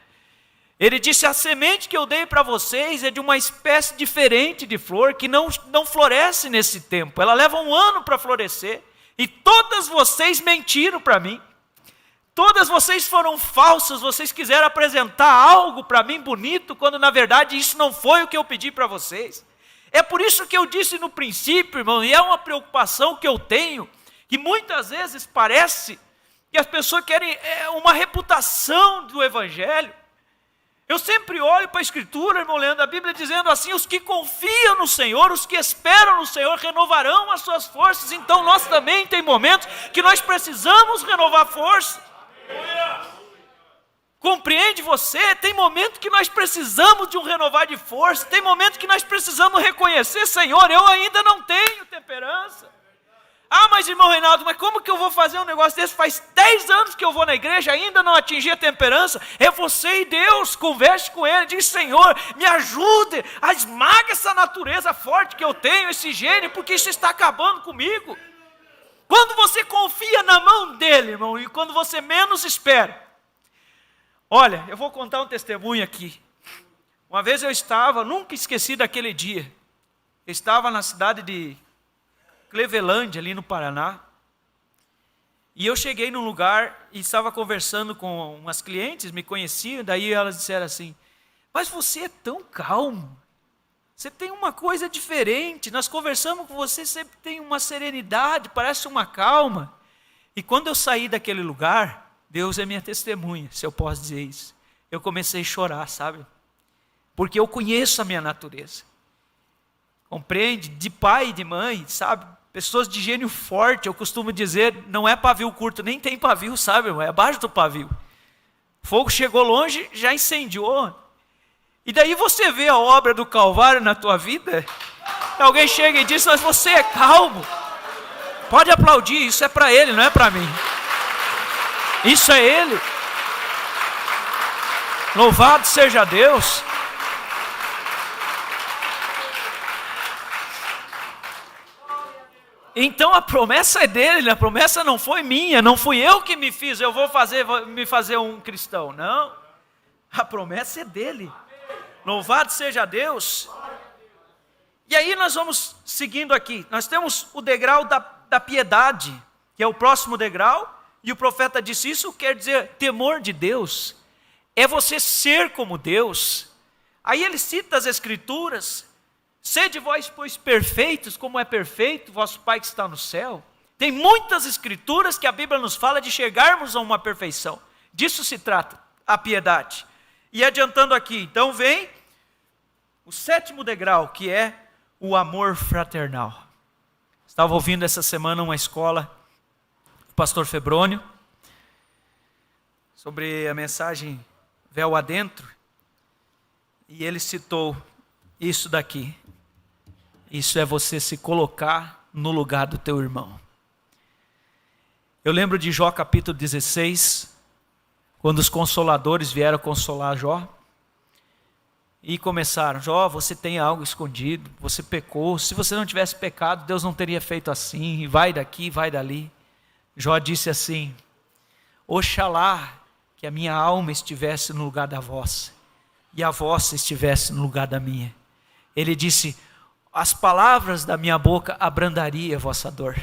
Ele disse: a semente que eu dei para vocês é de uma espécie diferente de flor, que não floresce nesse tempo. Ela leva 1 ano para florescer. E todas vocês mentiram para mim. Todas vocês foram falsas, vocês quiseram apresentar algo para mim bonito, quando na verdade isso não foi o que eu pedi para vocês. É por isso que eu disse no princípio, irmão, e é uma preocupação que eu tenho, que muitas vezes parece que as pessoas querem uma reputação do Evangelho. Eu sempre olho para a Escritura, irmão Leandro, a Bíblia dizendo assim: os que confiam no Senhor, os que esperam no Senhor, renovarão as suas forças. Então nós também tem momentos que nós precisamos renovar força. Compreende você? Tem momento que nós precisamos de um renovar de força, tem momento que nós precisamos reconhecer: Senhor, eu ainda não tenho temperança. Ah, mas irmão Reinaldo, mas como que eu vou fazer um negócio desse? Faz 10 anos que eu vou na igreja, ainda não atingi a temperança. É você e Deus, converse com Ele, diz: Senhor, me ajude a esmagar essa natureza forte que eu tenho, esse gênio, porque isso está acabando comigo. Quando você confia na mão dEle, irmão, e quando você menos espera. Olha, eu vou contar um testemunho aqui. Uma vez eu estava, nunca esqueci daquele dia, eu estava na cidade de Clevelândia, ali no Paraná, e eu cheguei num lugar e estava conversando com umas clientes, me conheciam, daí elas disseram assim: mas você é tão calmo, você tem uma coisa diferente, nós conversamos com você, sempre tem uma serenidade, parece uma calma. E quando eu saí daquele lugar, Deus é minha testemunha, se eu posso dizer isso, eu comecei a chorar, sabe? Porque eu conheço a minha natureza, compreende? De pai e de mãe, sabe? Pessoas de gênio forte, eu costumo dizer, não é pavio curto, nem tem pavio, sabe, irmão? É abaixo do pavio. O fogo chegou longe, já incendiou. E daí você vê a obra do Calvário na tua vida, alguém chega e diz: mas você é calmo. Pode aplaudir, isso é para ele, não é para mim. Isso é ele. Louvado seja Deus. Então a promessa é dele, a promessa não foi minha, não fui eu que me fiz, eu vou me fazer um cristão. Não, a promessa é dele. Louvado seja Deus. E aí nós vamos seguindo aqui, nós temos o degrau da piedade, que é o próximo degrau, e o profeta disse: isso quer dizer temor de Deus, é você ser como Deus. Aí ele cita as Escrituras: sede vós, pois, perfeitos, como é perfeito vosso Pai que está no céu. Tem muitas escrituras que a Bíblia nos fala de chegarmos a uma perfeição. Disso se trata a piedade. E adiantando aqui, então vem o 7º degrau, que é o amor fraternal. Estava ouvindo essa semana uma escola, o pastor Febrônio, sobre a mensagem Véu Adentro, e ele citou isso daqui. Isso é você se colocar no lugar do teu irmão. Eu lembro de Jó capítulo 16, quando os consoladores vieram consolar Jó, e começaram: Jó, você tem algo escondido, você pecou, se você não tivesse pecado, Deus não teria feito assim, e vai daqui, vai dali. Jó disse assim: Oxalá que a minha alma estivesse no lugar da vossa, e a vossa estivesse no lugar da minha. Ele disse: as palavras da minha boca abrandaria a vossa dor.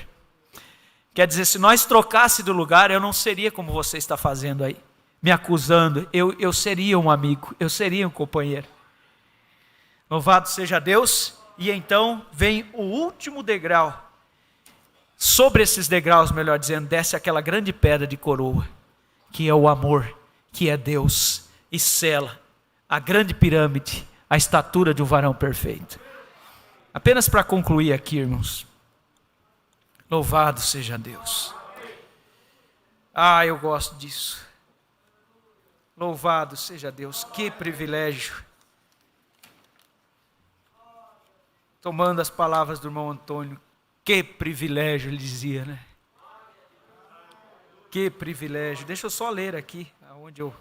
Quer dizer, se nós trocasse do lugar, eu não seria como você está fazendo aí, me acusando. Eu seria um amigo, eu seria um companheiro. Louvado seja Deus. E então vem o último degrau. Sobre esses degraus, melhor dizendo, desce aquela grande pedra de coroa, que é o amor, que é Deus, e sela a grande pirâmide, a estatura de um varão perfeito. Apenas para concluir aqui, irmãos. Louvado seja Deus. Eu gosto disso. Louvado seja Deus, que privilégio. Tomando as palavras do irmão Antônio, que privilégio, ele dizia, né? Que privilégio. Deixa eu só ler aqui, onde eu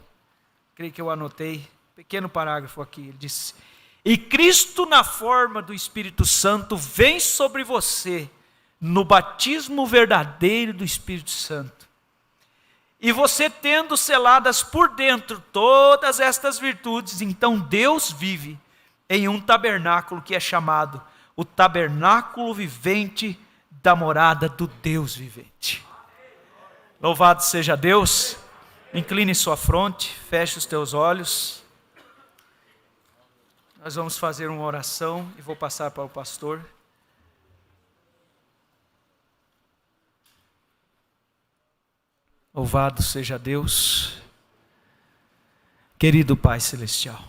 creio que eu anotei, pequeno parágrafo aqui. Ele disse: e Cristo na forma do Espírito Santo vem sobre você, no batismo verdadeiro do Espírito Santo. E você tendo seladas por dentro todas estas virtudes, então Deus vive em um tabernáculo que é chamado o tabernáculo vivente da morada do Deus vivente. Louvado seja Deus. Incline sua fronte, feche os teus olhos. Nós vamos fazer uma oração e vou passar para o pastor. Louvado seja Deus. Querido Pai Celestial,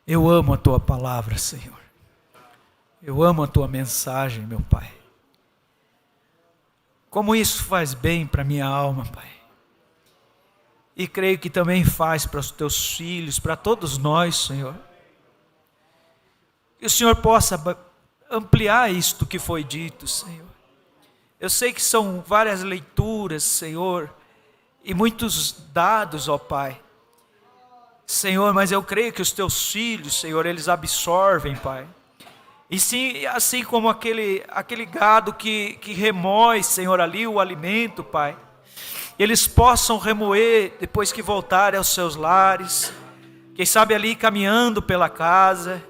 eu amo a Tua palavra, Senhor. Eu amo a Tua mensagem, meu Pai. Como isso faz bem para a minha alma, Pai. E creio que também faz para os Teus filhos, para todos nós, Senhor. Que o Senhor possa ampliar isto que foi dito, Senhor. Eu sei que são várias leituras, Senhor, e muitos dados, ó Pai. Senhor, mas eu creio que os Teus filhos, Senhor, eles absorvem, Pai. E sim, assim como aquele gado que remoe, Senhor, ali o alimento, Pai. Eles possam remoer depois que voltarem aos seus lares. Quem sabe ali caminhando pela casa.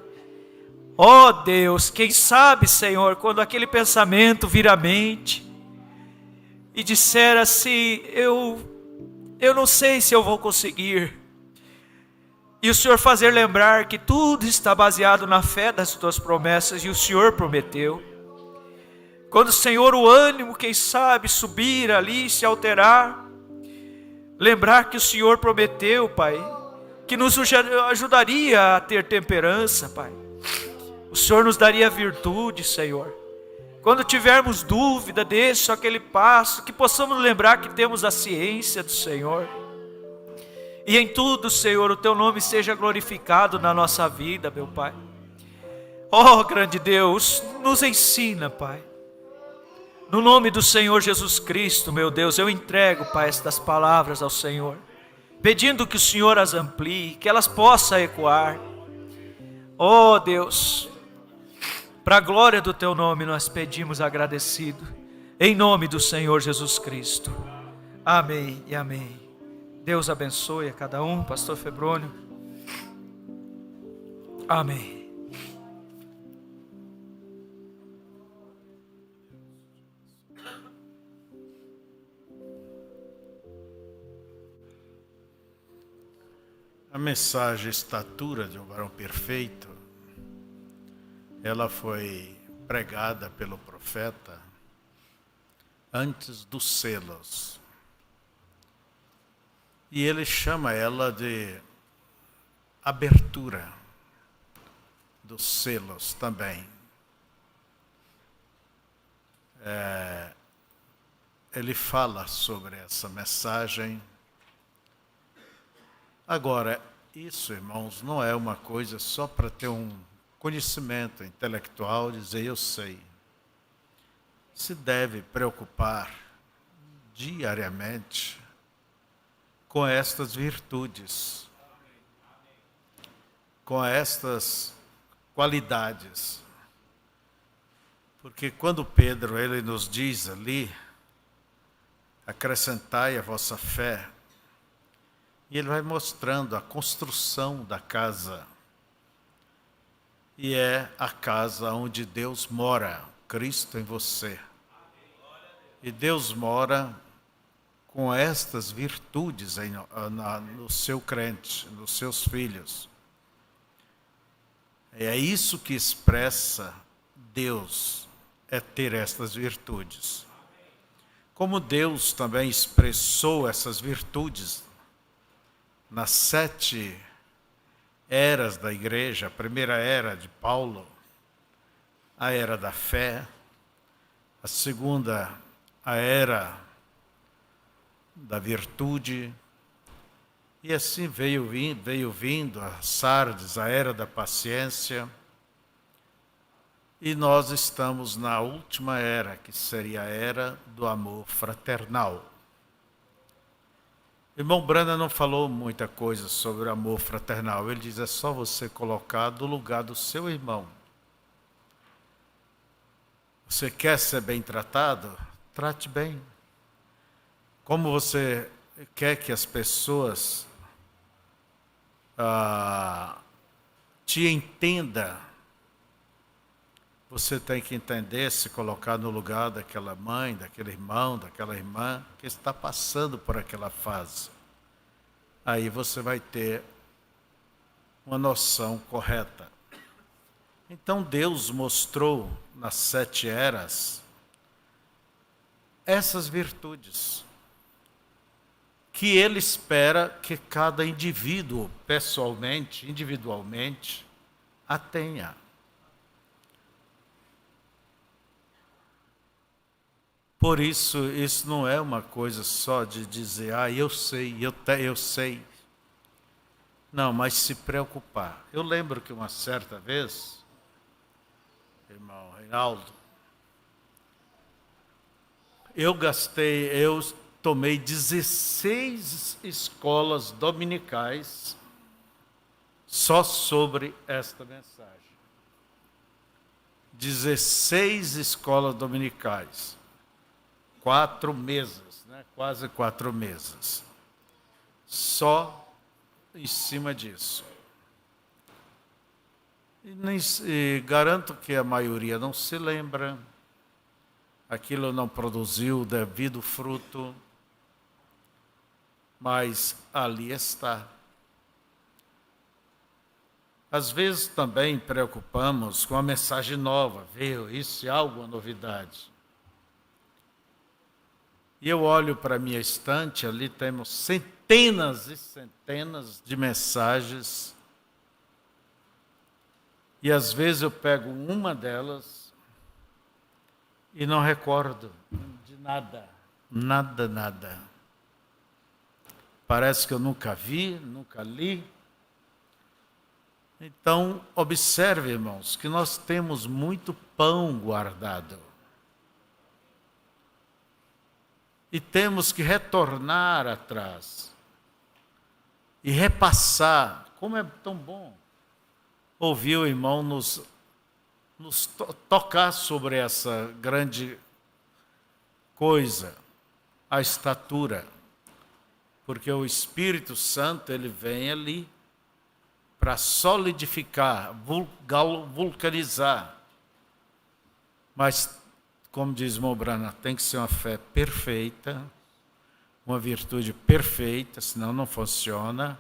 Ó Deus, quem sabe, Senhor, quando aquele pensamento vir à mente e disser assim: eu não sei se eu vou conseguir. E o Senhor fazer lembrar que tudo está baseado na fé das Tuas promessas, e o Senhor prometeu. Quando o Senhor, o ânimo, quem sabe, subir ali, se alterar, lembrar que o Senhor prometeu, Pai, que nos ajudaria a ter temperança, Pai. O Senhor nos daria virtude, Senhor. Quando tivermos dúvida desse ou aquele passo, que possamos lembrar que temos a ciência do Senhor. E em tudo, Senhor, o Teu nome seja glorificado na nossa vida, meu Pai. Ó grande Deus, nos ensina, Pai. No nome do Senhor Jesus Cristo, meu Deus, eu entrego, Pai, estas palavras ao Senhor, pedindo que o Senhor as amplie, que elas possam ecoar. Ó Deus, para a glória do Teu nome nós pedimos agradecido, em nome do Senhor Jesus Cristo. Amém e amém. Deus abençoe a cada um. Pastor Febrônio. Amém.
A mensagem Estatura de um Varão Perfeito, ela foi pregada pelo profeta antes dos selos. E ele chama ela de abertura dos selos também. Ele fala sobre essa mensagem. Agora, isso, irmãos, não é uma coisa só para ter um conhecimento intelectual, dizer eu sei. Se deve preocupar diariamente com estas virtudes, com estas qualidades. Porque quando Pedro ele nos diz ali, acrescentai a vossa fé, e ele vai mostrando a construção da casa. E é a casa onde Deus mora, Cristo em você. E Deus mora com estas virtudes no seu crente, nos seus filhos. É isso que expressa Deus, é ter estas virtudes. Como Deus também expressou essas virtudes nas 7 eras da igreja, a primeira era de Paulo, a era da fé, a segunda, a era da virtude, e assim veio vindo a Sardes, a era da paciência, e nós estamos na última era, que seria a era do amor fraternal. Irmão Brana não falou muita coisa sobre o amor fraternal. Ele diz, é só você colocar do lugar do seu irmão. Você quer ser bem tratado? Trate bem. Como você quer que as pessoas te entendam, você tem que entender, se colocar no lugar daquela mãe, daquele irmão, daquela irmã que está passando por aquela fase. Aí você vai ter uma noção correta. Então Deus mostrou nas 7 eras essas virtudes que Ele espera que cada indivíduo, pessoalmente, individualmente, a tenha. Por isso, isso não é uma coisa só de dizer, eu sei, eu sei. Não, mas se preocupar. Eu lembro que uma certa vez, irmão Reinaldo, eu tomei 16 escolas dominicais só sobre esta mensagem. 16 escolas dominicais. 4 meses, né? Quase 4 meses. Só em cima disso. E garanto que a maioria não se lembra. Aquilo não produziu o devido fruto. Mas ali está. Às vezes também preocupamos com a mensagem nova. Viu? Isso é alguma novidade. E eu olho para a minha estante, ali temos centenas e centenas de mensagens. E às vezes eu pego uma delas e não recordo de nada. Nada. Parece que eu nunca vi, nunca li. Então, observe, irmãos, que nós temos muito pão guardado. E temos que retornar atrás e repassar. Como é tão bom ouvir o irmão nos tocar sobre essa grande coisa, a estatura. Porque o Espírito Santo, ele vem ali para solidificar, vulcanizar. Mas, como diz Mobrana, tem que ser uma fé perfeita, uma virtude perfeita, senão não funciona.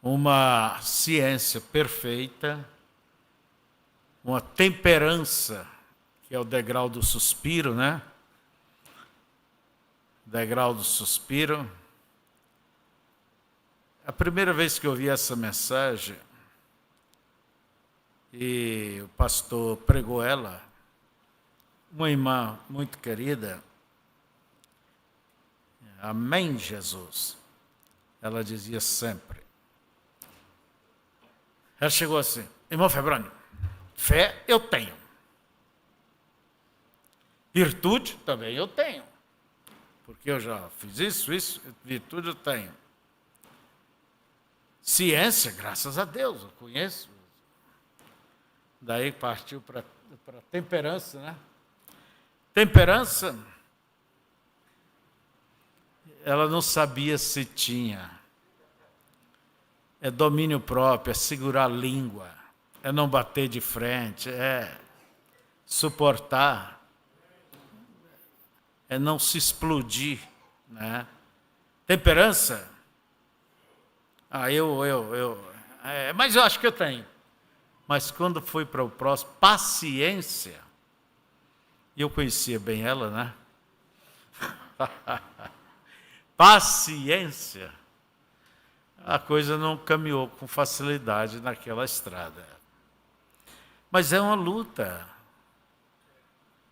Uma ciência perfeita, uma temperança, que é o degrau do suspiro, né? degrau do suspiro. A primeira vez que eu ouvi essa mensagem, e o pastor pregou ela, uma irmã muito querida, amém, Jesus. Ela dizia sempre. Ela chegou assim, irmão Febrônio, fé eu tenho. Virtude também eu tenho. Porque eu já fiz isso, virtude eu tenho. Ciência, graças a Deus, eu conheço. Daí partiu para temperança, né? Temperança, ela não sabia se tinha. É domínio próprio, é segurar a língua, é não bater de frente, é suportar, é não se explodir, né? Temperança, mas eu acho que eu tenho. Mas quando foi para o próximo, paciência, e eu conhecia bem ela, né? Paciência, a coisa não caminhou com facilidade naquela estrada. Mas é uma luta.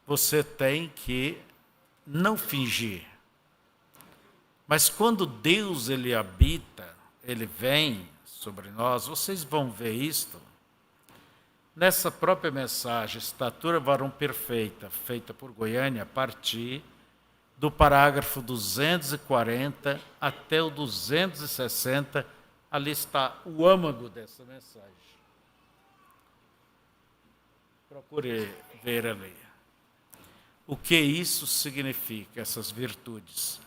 Você tem que não fingir. Mas quando Deus ele habita, ele vem sobre nós, vocês vão ver isto. Nessa própria mensagem, Estatura Varão Perfeita, feita por Goiânia, a partir do parágrafo 240 até o 260, ali está o âmago dessa mensagem. Procure ver ali. O que isso significa, essas virtudes?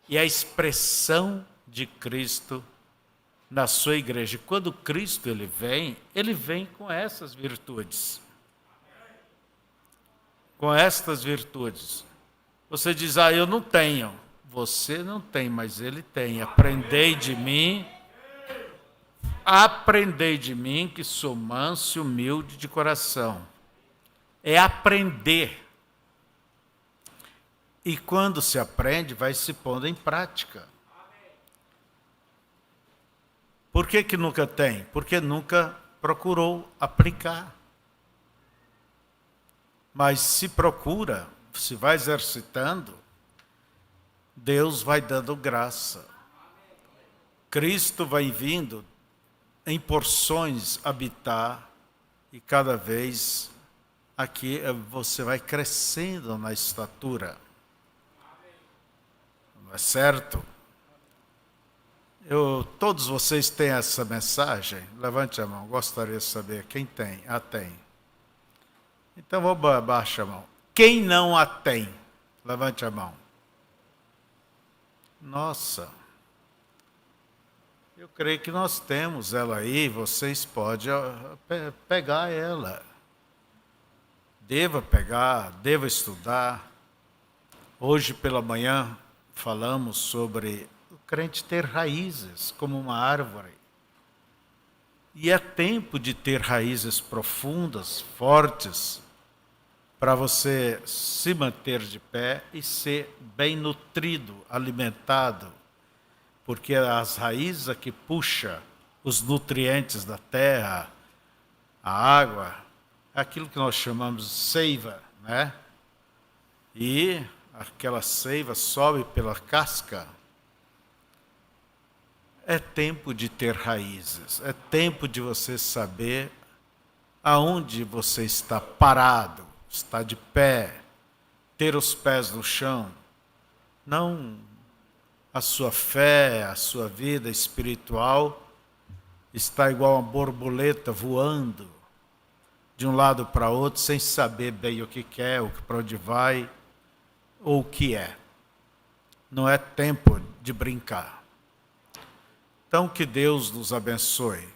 E a expressão de Cristo na sua igreja. Quando Cristo ele vem com essas virtudes. Com estas virtudes. Você diz, eu não tenho. Você não tem, mas ele tem. Aprendei de mim que sou manso e humilde de coração. É aprender. E quando se aprende, vai se pondo em prática. Por que nunca tem? Porque nunca procurou aplicar. Mas se procura, se vai exercitando, Deus vai dando graça. Cristo vai vindo em porções habitar e cada vez aqui você vai crescendo na estatura. Não é certo? Todos vocês têm essa mensagem? Levante a mão, gostaria de saber quem tem. Tem. Então vou baixar a mão. Quem não a tem? Levante a mão. Nossa, eu creio que nós temos ela aí, vocês podem pegar ela. Deva pegar, deva estudar. Hoje pela manhã falamos sobre o crente ter raízes como uma árvore. E é tempo de ter raízes profundas, fortes, para você se manter de pé e ser bem nutrido, alimentado, porque as raízes que puxam os nutrientes da terra, a água, é aquilo que nós chamamos de seiva, né? E aquela seiva sobe pela casca. É tempo de ter raízes, é tempo de você saber aonde você está parado, está de pé, ter os pés no chão. Não a sua fé, a sua vida espiritual está igual uma borboleta voando de um lado para outro sem saber bem o que quer, para onde vai ou o que é. Não é tempo de brincar. Então, que Deus nos abençoe.